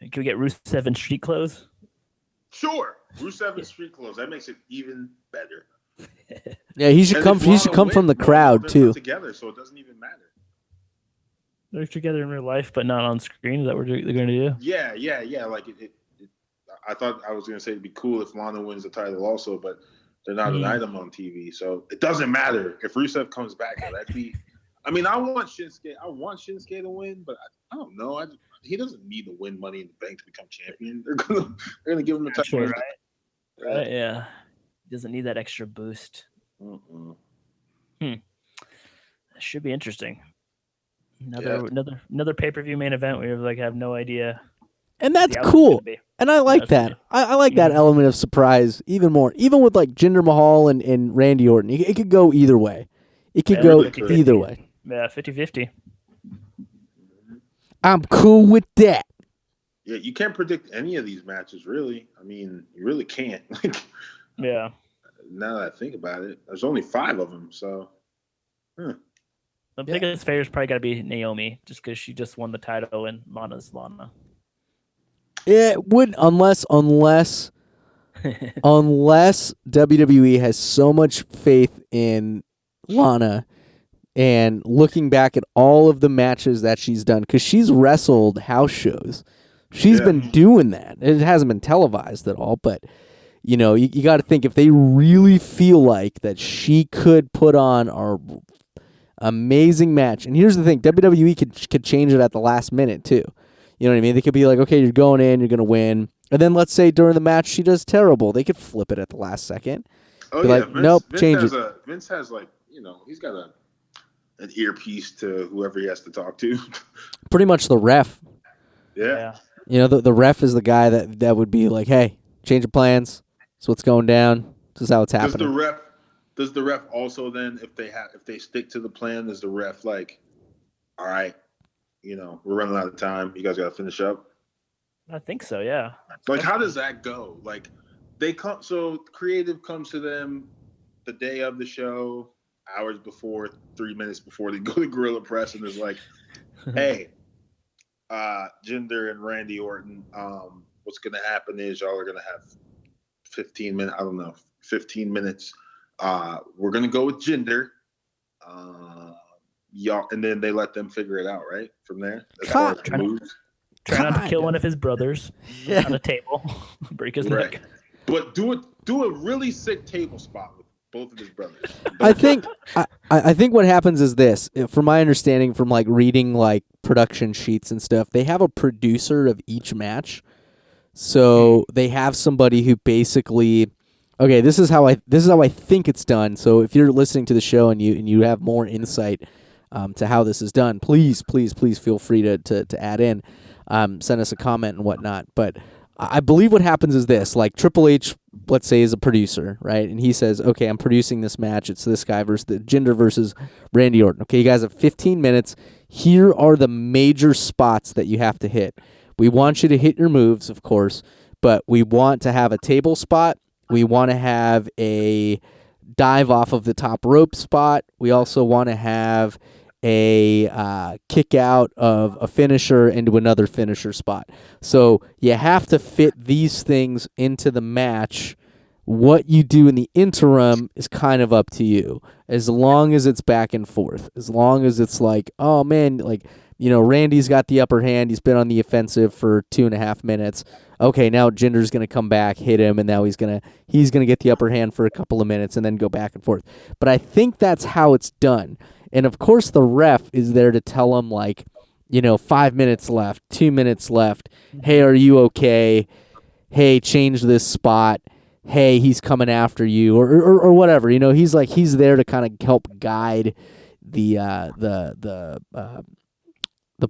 Can we get Rusev in street clothes? Sure. Rusev in street clothes. That makes it even better. Yeah, he should come. He should come from the crowd too. Together, so it doesn't even matter. They're together in real life, but not on screen. Is that what they're going to do? Yeah. Like I thought I was going to say it'd be cool if Lana wins the title also, but they're not an item on TV, so it doesn't matter if Rusev comes back. That'd be. I mean, I want Shinsuke to win, but I don't know. He doesn't need to win Money in the Bank to become champion. They're gonna give him the title. Right? Yeah. He doesn't need that extra boost. That should be interesting. Another pay-per-view main event where you have no idea. And that's cool. And I like that. I like that element of surprise even more. Even with like Jinder Mahal and Randy Orton. It could go either way. It could go either way. Yeah, 50-50. I'm cool with that. Yeah, you can't predict any of these matches, really. I mean, you really can't. Yeah. Now that I think about it, there's only 5 of them, so. The biggest favorite's probably got to be Naomi, just because she just won the title and Lana's Lana. Yeah, it would unless WWE has so much faith in Lana and looking back at all of the matches that she's done, because she's wrestled house shows. She's been doing that. It hasn't been televised at all, but you got to think if they really feel like that she could put on an amazing match. And here's the thing, WWE could change it at the last minute too. You know what I mean? They could be like, okay, you're going in, you're going to win. And then let's say during the match she does terrible. They could flip it at the last second. Oh, be yeah. like, nope, change it. Vince has he's got an earpiece to whoever he has to talk to. Pretty much the ref. Yeah. The ref is the guy that would be like, hey, change of plans. That's what's going down. This is how it's happening. does the ref also then, if they stick to the plan, is the ref like, all right, we're running out of time. You guys got to finish up. I think so. Yeah. Like, how does that go? Like, so creative comes to them the day of the show, hours before, 3 minutes before they go to Gorilla Press, and is like, hey, Jinder and Randy Orton, what's going to happen is y'all are going to have 15 minutes. I don't know, 15 minutes. We're going to go with Jinder. Y'all, and then they let them figure it out, right? From there, as far as the moves. Try not to kill one of his brothers on a table, break his neck. But do a really sick table spot with both of his brothers. I think what happens is this, from my understanding from like reading like production sheets and stuff, they have a producer of each match. So they have somebody who basically, okay, this is how I think it's done. So if you're listening to the show and you have more insight to how this is done, please feel free to add in, send us a comment and whatnot. But I believe what happens is this, like Triple H, let's say, is a producer, right? And he says, okay, I'm producing this match. It's this guy versus Jinder versus Randy Orton. Okay, you guys have 15 minutes. Here are the major spots that you have to hit. We want you to hit your moves, of course, but we want to have a table spot. We want to have a dive off of the top rope spot. We also want to have a kick out of a finisher into another finisher spot. So you have to fit these things into the match. What you do in the interim is kind of up to you, as long as it's back and forth, as long as it's like, oh man, like, Randy's got the upper hand. He's been on the offensive for 2.5 minutes. Okay, now Jinder's going to come back, hit him, and now he's going to get the upper hand for a couple of minutes and then go back and forth. But I think that's how it's done. And of course the ref is there to tell him, like, 5 minutes left, 2 minutes left. Hey, are you okay? Hey, change this spot. Hey, he's coming after you, or whatever. He's there to kind of help guide the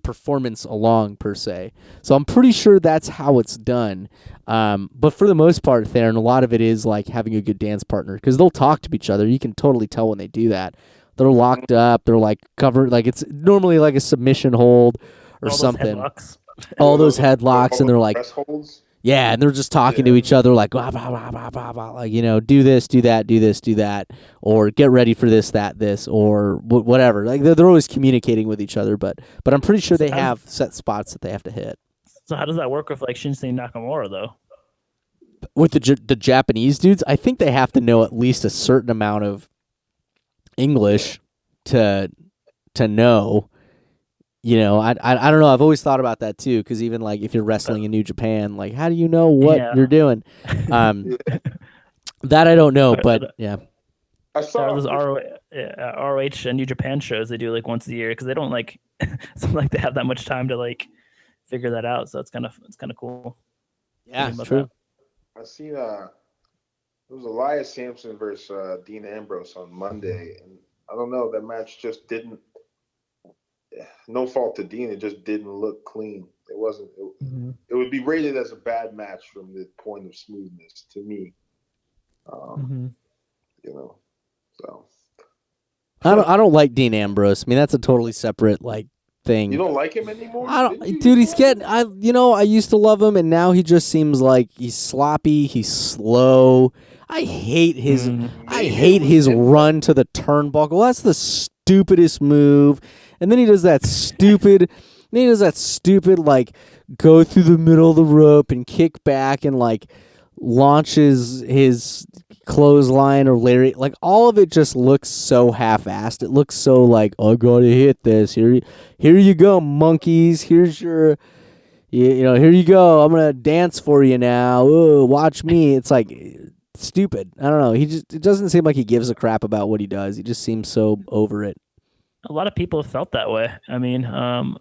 performance along, per se. So I'm pretty sure that's how it's done. But for the most part, Theron, a lot of it is like having a good dance partner, because they'll talk to each other. You can totally tell when they do that. They're locked up. They're like covered. Like it's normally like a submission hold or something. All those headlocks, and they're like, yeah, and they're just talking to each other like, blah, blah, blah, blah, blah, blah, like, do this, do that, do this, do that, or get ready for this, that, this, or whatever. Like they're always communicating with each other, but I'm pretty sure they have set spots that they have to hit. So how does that work with like Shinsuke Nakamura though? With the Japanese dudes, I think they have to know at least a certain amount of English to know. I don't know. I've always thought about that too, because even like if you're wrestling in New Japan, like how do you know what you're doing? That I don't know, but yeah. I saw those ROH and New Japan shows they do like once a year, because they don't like it's not like they have that much time to like figure that out. So it's kind of cool. Yeah, it's true. I seen it was Elias Sampson versus Dean Ambrose on Monday, and I don't know, that match just didn't. No fault to Dean, it just didn't look clean. It wasn't. It would be rated as a bad match from the point of smoothness to me. So. I don't like Dean Ambrose. I mean, that's a totally separate like thing. You don't like him anymore? Dude, he's getting. I used to love him, and now he just seems like he's sloppy. He's slow. I hate his. I hate his run to the turnbuckle. That's the stupidest move. And then he does that stupid. Like go through the middle of the rope and kick back and like launches his clothesline or lariat. Like all of it just looks so half-assed. It looks so like, I gotta hit this. Here you go, monkeys. Here's your, here you go. I'm gonna dance for you now. Ooh, watch me. It's like stupid. I don't know. It doesn't seem like he gives a crap about what he does. He just seems so over it. A lot of people have felt that way. I mean,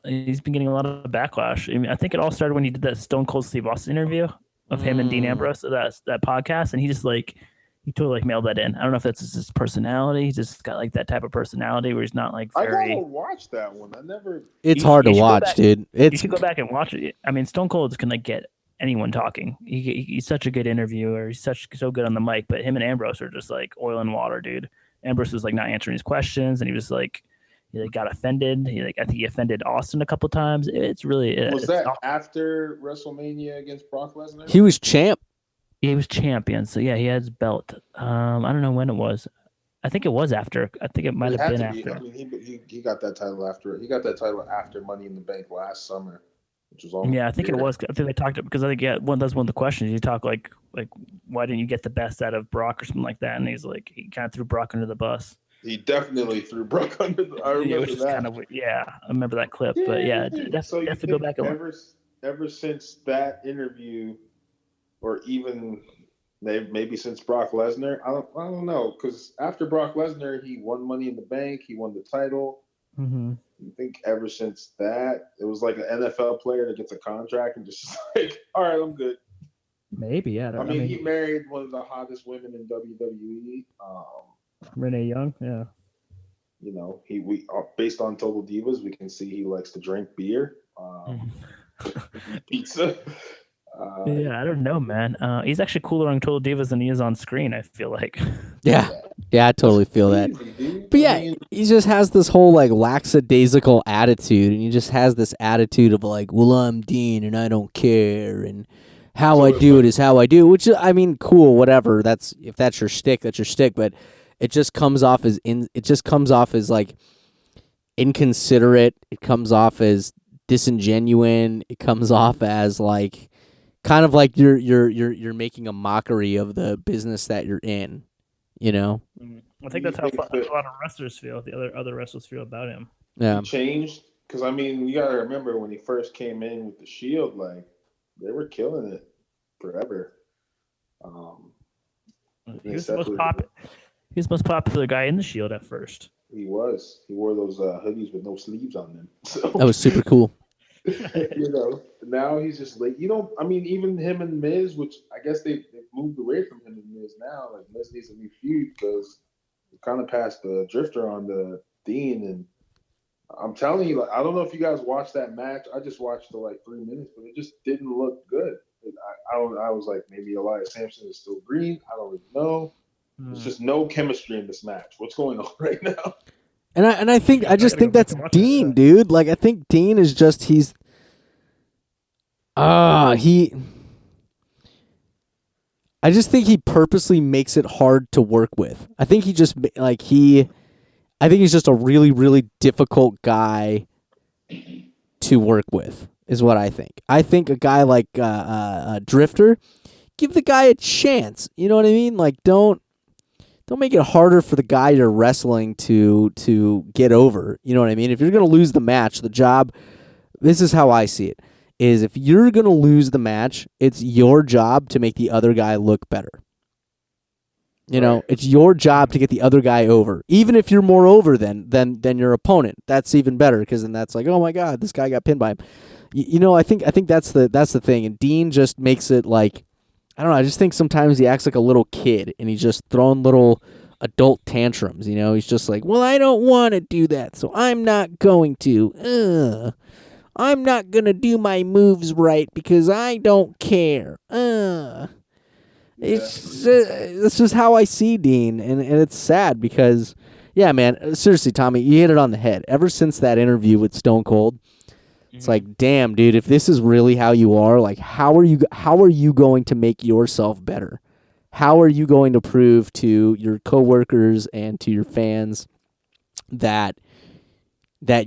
he's been getting a lot of backlash. I mean, I think it all started when he did that Stone Cold Steve Austin interview of him and Dean Ambrose, that podcast, and he just like he totally like mailed that in. I don't know if that's just his personality. He's just got like that type of personality where he's not like very. I gotta watch that one. I never. It's hard to watch, dude. You should go back and watch it. I mean, Stone Cold can like get anyone talking. He's such a good interviewer. He's so good on the mic. But him and Ambrose are just like oil and water, dude. Ambrose was like not answering his questions, and he was like, he like got offended. I think he offended Austin a couple times. It's really after WrestleMania against Brock Lesnar? He was champ. He was champion, so yeah, he had his belt. I don't know when it was. I think it was after. I think it might have been after. I mean, he got that title after. He got that title after Money in the Bank last summer, which was almost. Yeah, I think it was. I think they talked because I think that's one of the questions. You talk like why didn't you get the best out of Brock or something like that? And he's like, he kind of threw Brock under the bus. He definitely threw Brock under the. I remember that. I remember that clip. Yeah, but yeah, definitely go back and look. Ever since that interview, or even maybe since Brock Lesnar, I don't know, because after Brock Lesnar, he won Money in the Bank, he won the title. Mm-hmm. I think ever since that, it was like an NFL player that gets a contract and just like, all right, I'm good. Maybe, yeah. I mean, he married one of the hottest women in WWE. Renee Young, yeah. You know, we based on Total Divas, we can see he likes to drink beer, pizza. Yeah, I don't know, man. He's actually cooler on Total Divas than he is on screen, I feel like. Yeah, I totally feel that. But yeah, he just has this whole like lackadaisical attitude, and he just has this attitude of like, well, I'm Dean and I don't care, and how I do it is how I do. Which, I mean, cool, whatever. If that's your shtick, that's your shtick. But it just comes off as like inconsiderate. It comes off as disingenuine. It comes off as like kind of like you're making a mockery of the business that you're in, you know? I think that's how a lot of wrestlers feel. The other wrestlers feel about him. Yeah, he changed because I mean you gotta remember when he first came in with the Shield, like they were killing it forever. He was the most popular guy in the Shield at first. He was. He wore those hoodies with no sleeves on them. So. that was super cool. You know, now he's just like, I mean, even him and Miz, which I guess they've moved away from him and Miz now. Like, Miz needs a new feud because he kind of passed the drifter on the Dean. And I'm telling you, like, I don't know if you guys watched that match. I just watched the like 3 minutes, but it just didn't look good. I was like, maybe Elias Sampson is still green. I don't really know. There's just no chemistry in this match. What's going on right now? And I just think that's Dean, dude. Like, I think Dean is just I just think he purposely makes it hard to work with. I think he just like I think he's just a really, really difficult guy to work with, is what I think. I think a guy like Drifter, give the guy a chance. You know what I mean? Like, don't make it harder for the guy you're wrestling to get over. You know what I mean? If you're going to lose the match, the job, this is how I see it, is if you're going to lose the match, it's your job to make the other guy look better. You know, it's your job to get the other guy over. Even if you're more over than your opponent, that's even better, because then that's like, oh my God, this guy got pinned by him. You know, I think that's the thing. And Dean just makes it like, I don't know, I just think sometimes he acts like a little kid and he's just throwing little adult tantrums, you know? He's just like, well, I don't want to do that, so I'm not going to. I'm not going to do my moves right because I don't care. It's just how I see Dean, and it's sad because, yeah, man, seriously, Tommy, you hit it on the head. Ever since that interview with Stone Cold, it's like, damn, dude, if this is really how you are, like, how are you going to make yourself better? How are you going to prove to your coworkers and to your fans that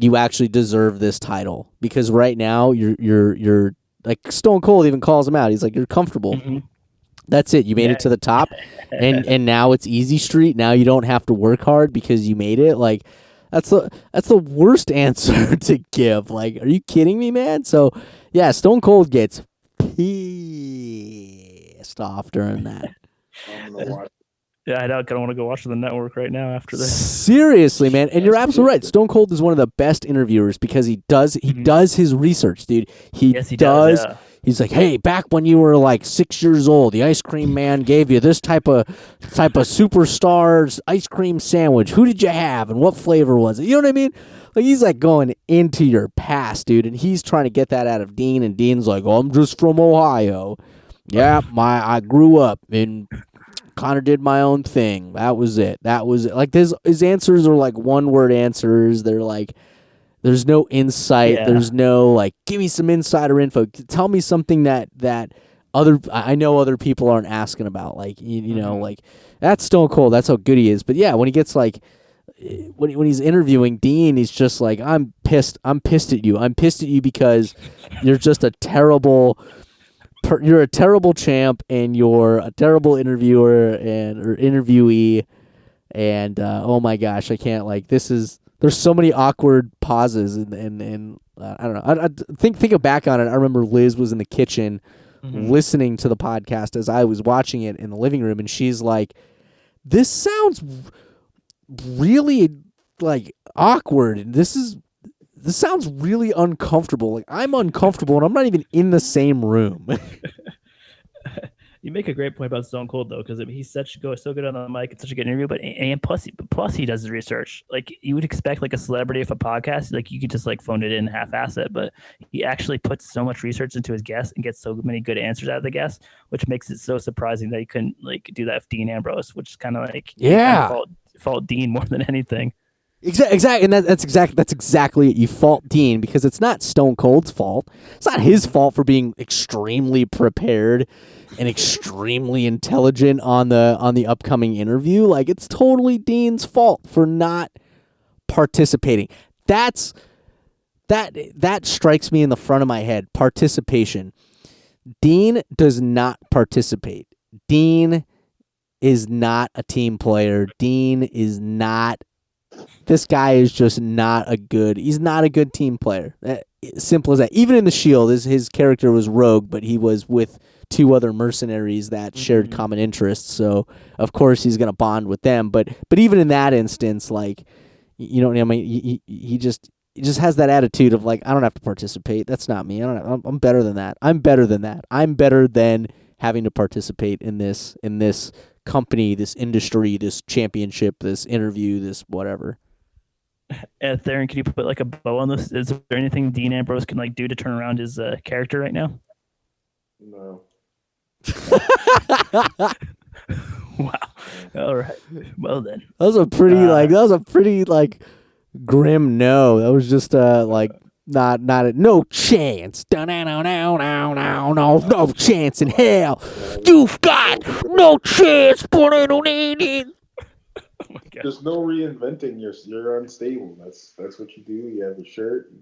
you actually deserve this title? Because right now you're like, Stone Cold even calls him out. He's like, you're comfortable. Mm-hmm. That's it. You made it to the top, and now it's easy street. Now you don't have to work hard because you made it. Like, that's the worst answer to give. Like, are you kidding me, man? So, yeah, Stone Cold gets pissed off during that. Yeah, I kind of want to go watch the network right now after this. Seriously, man, and you're absolutely right. Stone Cold is one of the best interviewers because he does his research, dude. He does. Yeah. He's like, hey, back when you were like 6 years old, the ice cream man gave you this type of superstar's ice cream sandwich. Who did you have and what flavor was it? You know what I mean? Like, he's like going into your pass, dude. And he's trying to get that out of Dean, and Dean's like, "Oh, I'm just from Ohio. Yeah, I grew up and kind of did my own thing. That was it. Like his answers are like one word answers. They're like, there's no insight. Yeah. There's no like, give me some insider info. Tell me something that I know other people aren't asking about. Like you know, like that's Stone Cold. That's how good he is. But yeah, when he gets like when he's interviewing Dean, he's just like, I'm pissed. I'm pissed at you. I'm pissed at you because you're just a terrible. You're a terrible champ, and you're a terrible interviewer or interviewee, and oh my gosh, I can't like this is. There's so many awkward pauses, and I don't know. I think back on it. I remember Liz was in the kitchen listening to the podcast as I was watching it in the living room, and she's like, "This sounds really like awkward, and this sounds really uncomfortable. Like I'm uncomfortable, and I'm not even in the same room." You make a great point about Stone Cold though, because he's so good on the mic. It's such a good interview, but plus he does his research. Like you would expect, like a celebrity of a podcast, like you could just like phone it in, half-ass it, but he actually puts so much research into his guests and gets so many good answers out of the guests, which makes it so surprising that he couldn't like do that with Dean Ambrose, which is kind of like fault Dean more than anything. Exactly, and that's exactly it. You fault Dean because it's not Stone Cold's fault. It's not his fault for being extremely prepared and extremely intelligent on the upcoming interview. Like it's totally Dean's fault for not participating. That strikes me in the front of my head. Participation. Dean does not participate. Dean is not a team player. Dean is not. This guy is just he's not a good team player. Simple as that. Even in the Shield, his character was rogue, but he was with two other mercenaries that shared common interests. So of course he's going to bond with them. But even in that instance, like, you know what I mean? He just has that attitude of like, I don't have to participate. That's not me. I'm better than that. I'm better than that. I'm better than having to participate in this company, this industry, this championship, this interview, this whatever. Theron, can you put like a bow on this? Is there anything Dean Ambrose can like do to turn around his character right now? No. Wow. All right. Well then. That was a pretty grim no. That was just like not no chance. No chance in hell. You've got no chance. Oh my God. There's no reinventing. You're unstable. That's what you do. You have a shirt.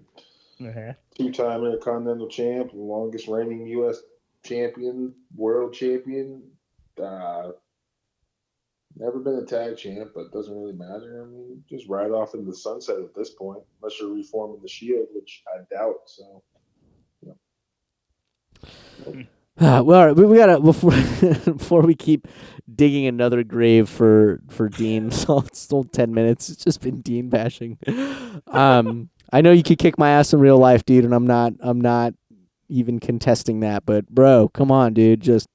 Two-time Intercontinental champ, longest reigning U.S. champion, world champion. Never been a tag champ, but doesn't really matter. I mean, just ride off into the sunset at this point, unless you're reforming the Shield, which I doubt. So, Well, all right, we gotta before we keep digging another grave for Dean. So it's still 10 minutes. It's just been Dean bashing. I know you could kick my ass in real life, dude, and I'm not even contesting that. But bro, come on, dude, just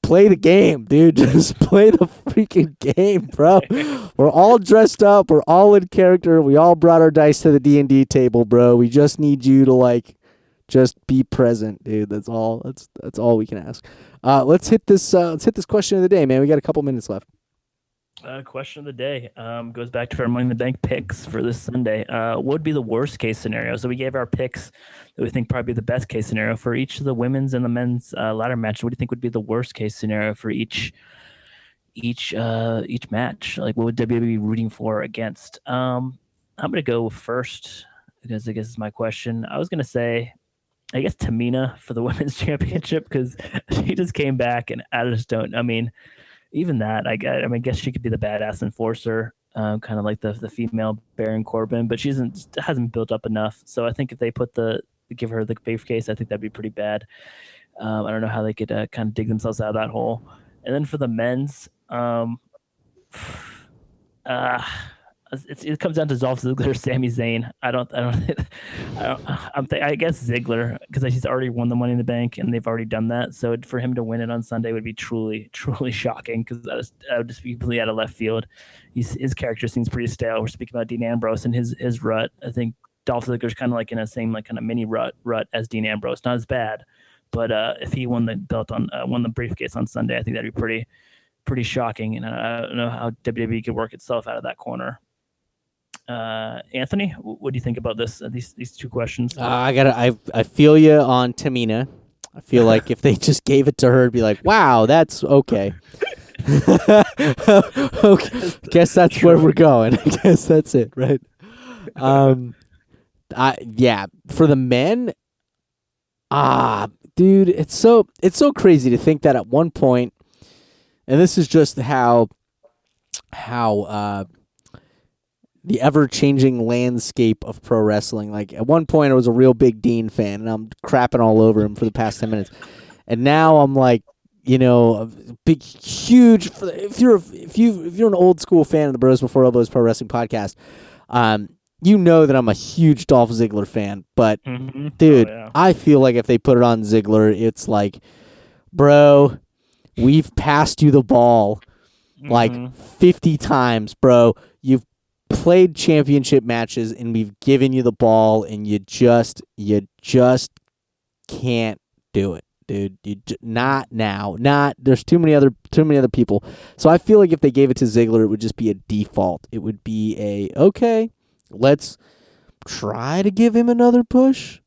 play the game, dude. Just play the freaking game, bro. We're all dressed up. We're all in character. We all brought our dice to the D&D table, bro. We just need you to like. Just be present, dude. That's all. That's all we can ask. Let's hit this question of the day, man. We got a couple minutes left. Question of the day goes back to our Money in the Bank picks for this Sunday. What would be the worst case scenario? So we gave our picks that we think probably the best case scenario for each of the women's and the men's ladder match. What do you think would be the worst case scenario for each match? Like, what would WWE be rooting for against? I'm gonna go first because I guess it's my question. I was gonna say, I guess Tamina for the women's championship because she just came back and I just don't. I mean, even that, I guess she could be the badass enforcer, kind of like the female Baron Corbin, but she hasn't built up enough. So I think if they give her the briefcase, I think that'd be pretty bad. I don't know how they could kind of dig themselves out of that hole. And then for the men's, it comes down to Dolph Ziggler, Sami Zayn. I guess Ziggler, because he's already won the Money in the Bank and they've already done that. So for him to win it on Sunday would be truly, truly shocking, because that would just be completely out of left field. His character seems pretty stale. We're speaking about Dean Ambrose and his rut. I think Dolph Ziggler's kind of like in a same like kind of mini rut as Dean Ambrose. Not as bad, but if he won the belt won the briefcase on Sunday, I think that'd be pretty shocking. And I don't know how WWE could work itself out of that corner. Anthony, what do you think about these two questions? I feel you on Tamina. I feel like if they just gave it to her, it'd be like, wow, that's okay. Okay. Guess that's where we're going. I guess that's it, right? Yeah, for the men, dude, it's so crazy to think that at one point, and this is just how the ever-changing landscape of pro wrestling. Like, at one point, I was a real big Dean fan, and I'm crapping all over him for the past 10 minutes. And now I'm like, a big, huge. If you're an old school fan of the Bros Before Elbows Pro Wrestling podcast, you know that I'm a huge Dolph Ziggler fan. But dude, I feel like if they put it on Ziggler, it's like, bro, we've passed you the ball like 50 times, bro. You've played championship matches and we've given you the ball and you just can't do it, dude. Not now. There's too many other people. So I feel like if they gave it to Ziggler, it would just be a default. It would be okay, let's try to give him another push.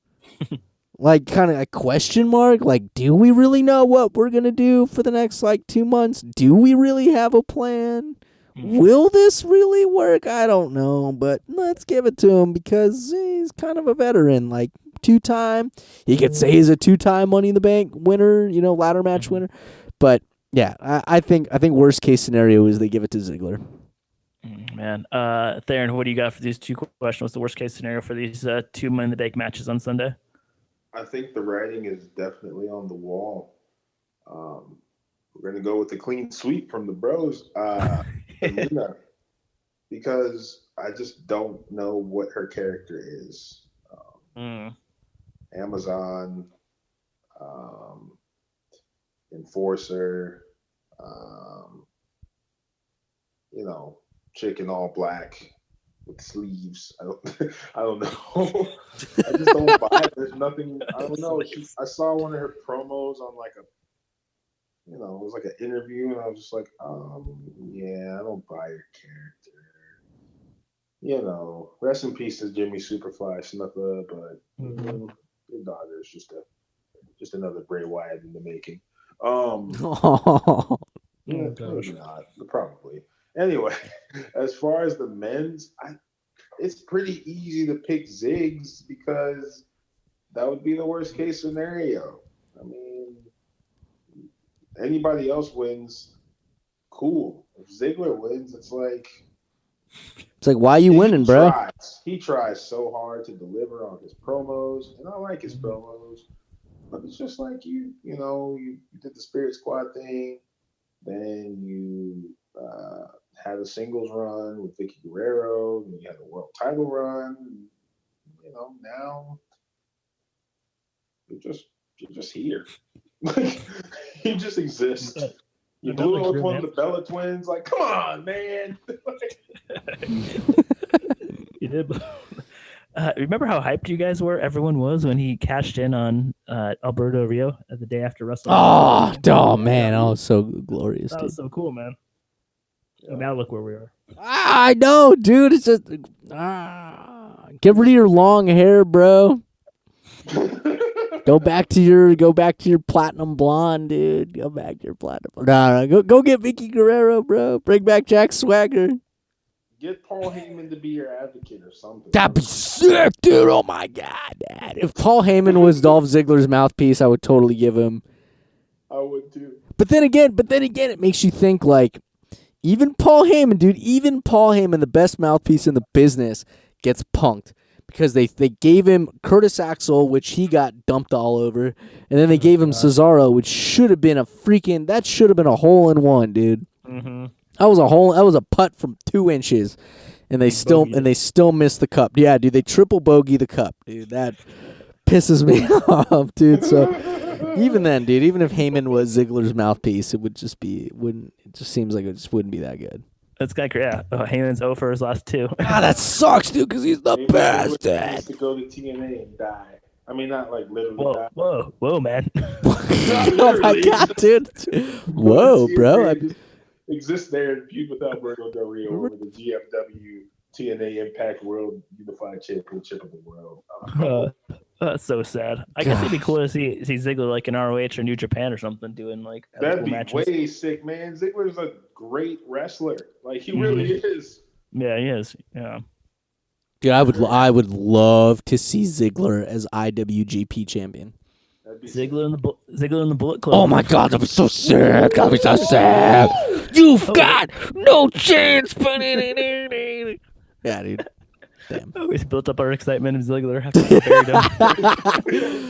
Like, kind of a question mark. Like, do we really know what we're going to do for the next 2 months? Do we really have a plan? Will this really work? I don't know, but let's give it to him because he's kind of a veteran, like 2-time. You could say he's a 2-time Money in the Bank winner, ladder match winner. But yeah, I think worst case scenario is they give it to Ziggler. Man, Theron, what do you got for these two questions? What's the worst case scenario for these 2 Money in the Bank matches on Sunday? I think the writing is definitely on the wall. We're going to go with the clean sweep from the Bros. Because I just don't know what her character is. Amazon, enforcer, chick in all black with sleeves. I don't know. I just don't buy it. There's nothing. I don't know. I saw one of her promos on it was like an interview, and I was just like, yeah, I don't buy your character. Rest in peace to Jimmy Superfly Snuka, but your daughter is just another Bray Wyatt in the making. Maybe not, probably. Anyway, as far as the men's, it's pretty easy to pick Ziggs because that would be the worst case scenario. I mean, anybody else wins, cool. If Ziggler wins, it's like why are you winning, bro? He tries so hard to deliver on his promos, and I like his promos, but it's just like you did the Spirit Squad thing, then you had a singles run with Vicky Guerrero, then you had a world title run. Now you're just here. You just exist. You blew up one of the Bella twins. Like, come on, man. You did. Remember how hyped you guys were? Everyone was when he cashed in on Alberto Rio at the day after WrestleMania. Oh man, that was so glorious. That was so cool, man. And now look where we are. I know, dude. It's just get rid of your long hair, bro. Go back to your platinum blonde, dude. Go back to your platinum blonde. No, go get Vicky Guerrero, bro. Bring back Jack Swagger. Get Paul Heyman to be your advocate or something. That'd be sick, dude. Oh my god, Dad. If Paul Heyman was Dolph Ziggler's mouthpiece, I would totally give him. I would too. But then again, it makes you think even Paul Heyman, dude, the best mouthpiece in the business, gets punked. Because they gave him Curtis Axel, which he got dumped all over, and then they gave him Cesaro, which should have been a hole in one, dude. That was a putt from 2 inches, and they still miss the cup. Yeah, dude, they triple bogey the cup, dude. That pisses me off, dude. So even then, dude, even if Heyman was Ziggler's mouthpiece, it just seems like it just wouldn't be that good. That's kind of great. Yeah. Heyman's 0 for his last 2. That sucks, dude, because he's the best. He needs to go to TNA and die. I mean, not like literally die. Whoa, man. Oh my god, dude. Whoa, bro. Exist there and feud with Alberto Del Rio over the GFW TNA Impact World Unified Championship of the world. That's so sad. I guess it'd be cool to see Ziggler like in ROH or New Japan or something doing like that'd be matches. Way sick, man. Ziggler's a great wrestler. Like he really is. Yeah, he is. Yeah. Dude, I would love to see Ziggler as IWGP champion. Ziggler in the Bullet Club. Oh my god, that'd be so sick. That'd be so sick. You've got no chance. Yeah, dude. Damn. We built up our excitement in Ziggler after we buried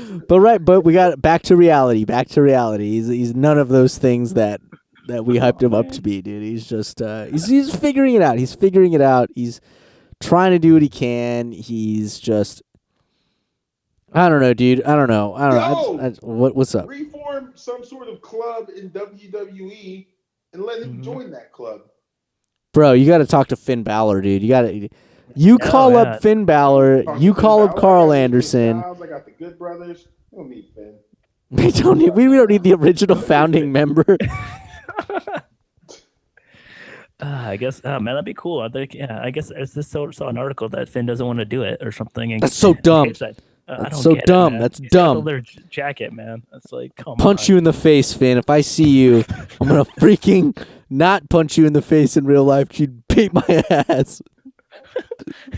him. But we got back to reality. He's none of those things that we hyped him up to be, dude. He's just he's figuring it out. He's trying to do what he can. He's just I don't know, dude. I don't know. What's up? Reform some sort of club in WWE and let him join that club. Bro, you got to talk to Finn Balor, dude. You call up Finn Balor. You call up Carl Anderson. I got the Good Brothers. We don't need Finn. We don't need the original founding member. I guess, man, that'd be cool. I think, I guess I just saw an article that Finn doesn't want to do it or something. That's so dumb. That's so dumb. That's dumb. Their jacket, man. That's like, come on. Punch you in the face, Finn. If I see you, I'm gonna freaking not punch you in the face in real life. You'd beat my ass.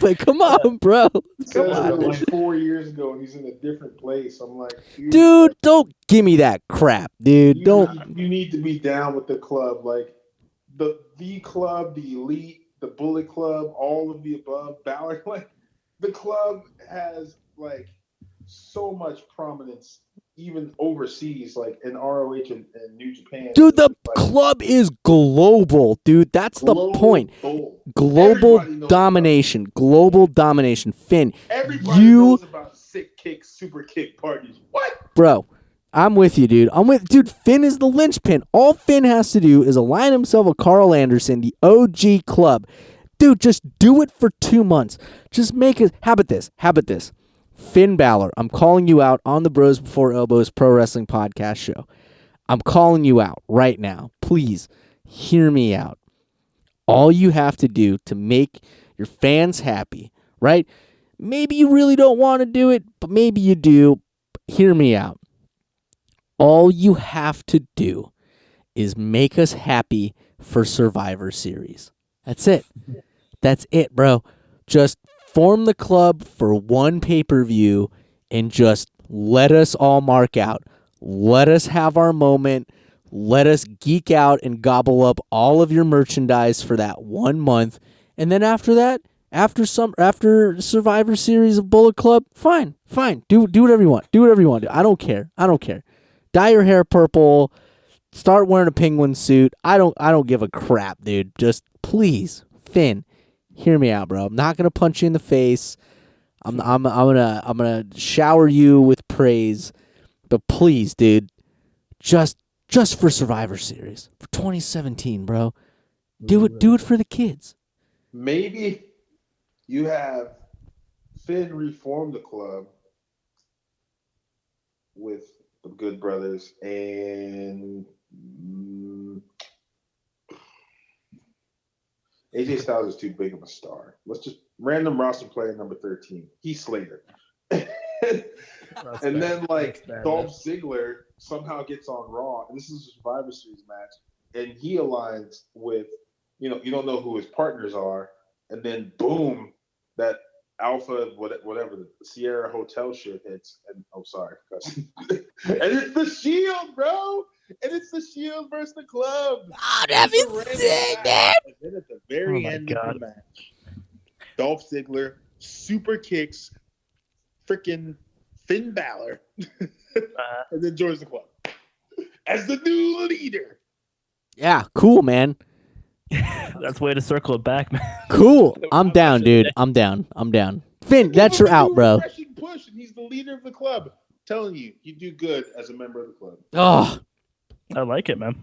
Like, come on, bro. Come on. Like 4 years ago, and he's in a different place. I'm like, dude, don't give me that crap, dude. You need to be down with the club, like the club, the elite, the Bullet Club, all of the above. Balor, like the club has like so much prominence, even overseas, like in ROH and New Japan. Dude, the club is global, dude. That's the point. Global domination. Global domination. Finn, everybody knows about sick kick, super kick parties. What? Bro, I'm with you, dude. Dude, Finn is the linchpin. All Finn has to do is align himself with Carl Anderson, the OG club. Dude, just do it for 2 months. Just make it. How about this? Finn Balor, I'm calling you out on the Bros Before Elbows Pro Wrestling Podcast show. I'm calling you out right now. Please hear me out. All you have to do to make your fans happy, right? Maybe you really don't want to do it, but maybe you do. Hear me out. All you have to do is make us happy for Survivor Series. That's it. That's it, bro. Just form the club for one pay-per-view and just let us all mark out. Let us have our moment. Let us geek out and gobble up all of your merchandise for that 1 month. And then after that, after Survivor Series of Bullet Club, fine. Do whatever you want. I don't care. Dye your hair purple. Start wearing a penguin suit. I don't give a crap, dude. Just please, Finn, hear me out, bro. I'm not gonna punch you in the face. I'm gonna shower you with praise, but please, dude, just for Survivor Series for 2017, bro. Do it for the kids. Maybe you have Finn reform the club with the Good Brothers and AJ Styles is too big of a star. Let's just random roster player number 13. Heath Slater. And then like Dolph Ziggler somehow gets on Raw, and this is a Survivor Series match, and he aligns with, you don't know who his partners are, and then boom, that Alpha whatever the Sierra Hotel shit hits, and sorry, and it's the Shield, bro. And it's the Shield versus the club. Oh, that'd be sick, man. And then at the very end of the match, Dolph Ziggler super kicks freaking Finn Balor and then joins the club as the new leader. Yeah, cool, man. That's the way to circle it back, man. Cool. I'm down, dude. I'm down. Finn, that's your out, bro. Push, and he's the leader of the club. I'm telling you, you do good as a member of the club. Oh, I like it, man.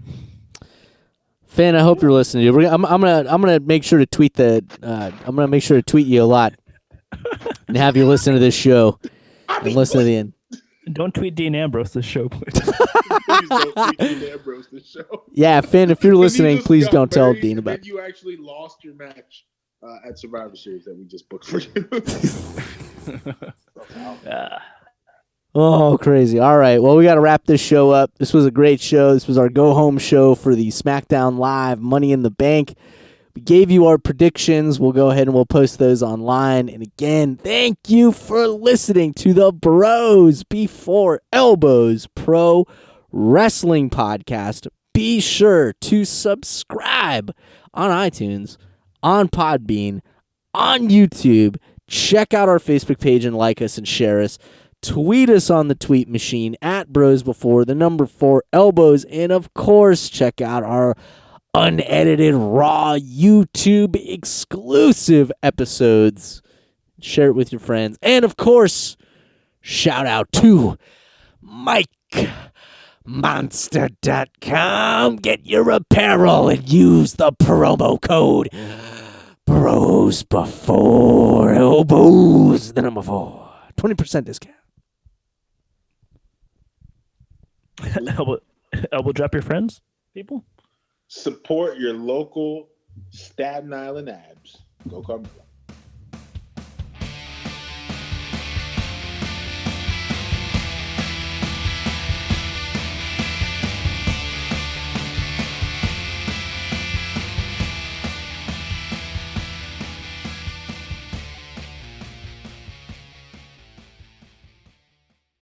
Finn, I hope you're listening. Dude. I'm gonna make sure to tweet I'm gonna make sure to tweet you a lot and have you listen to this show and listen to the end. Don't tweet Dean Ambrose this show, please. Please don't tweet Dean Ambrose this show. Yeah, Finn, if you're listening, please don't tell Dean about it. You actually lost your match at Survivor Series that we just booked for you. Oh, crazy. All right. Well, we got to wrap this show up. This was a great show. This was our go-home show for the SmackDown Live Money in the Bank. We gave you our predictions. We'll go ahead and we'll post those online. And again, thank you for listening to the Bros Before Elbows Pro Wrestling Podcast. Be sure to subscribe on iTunes, on Podbean, on YouTube. Check out our Facebook page and like us and share us. Tweet us on the tweet machine at Bros Before 4 Elbows. And of course, check out our unedited raw YouTube exclusive episodes. Share it with your friends. And of course, shout out to MikeMonster.com. Get your apparel and use the promo code Bros Before Elbows, the number 4. 20% discount. Elbow drop your friends, people. Support your local Staten Island Abs. Go come.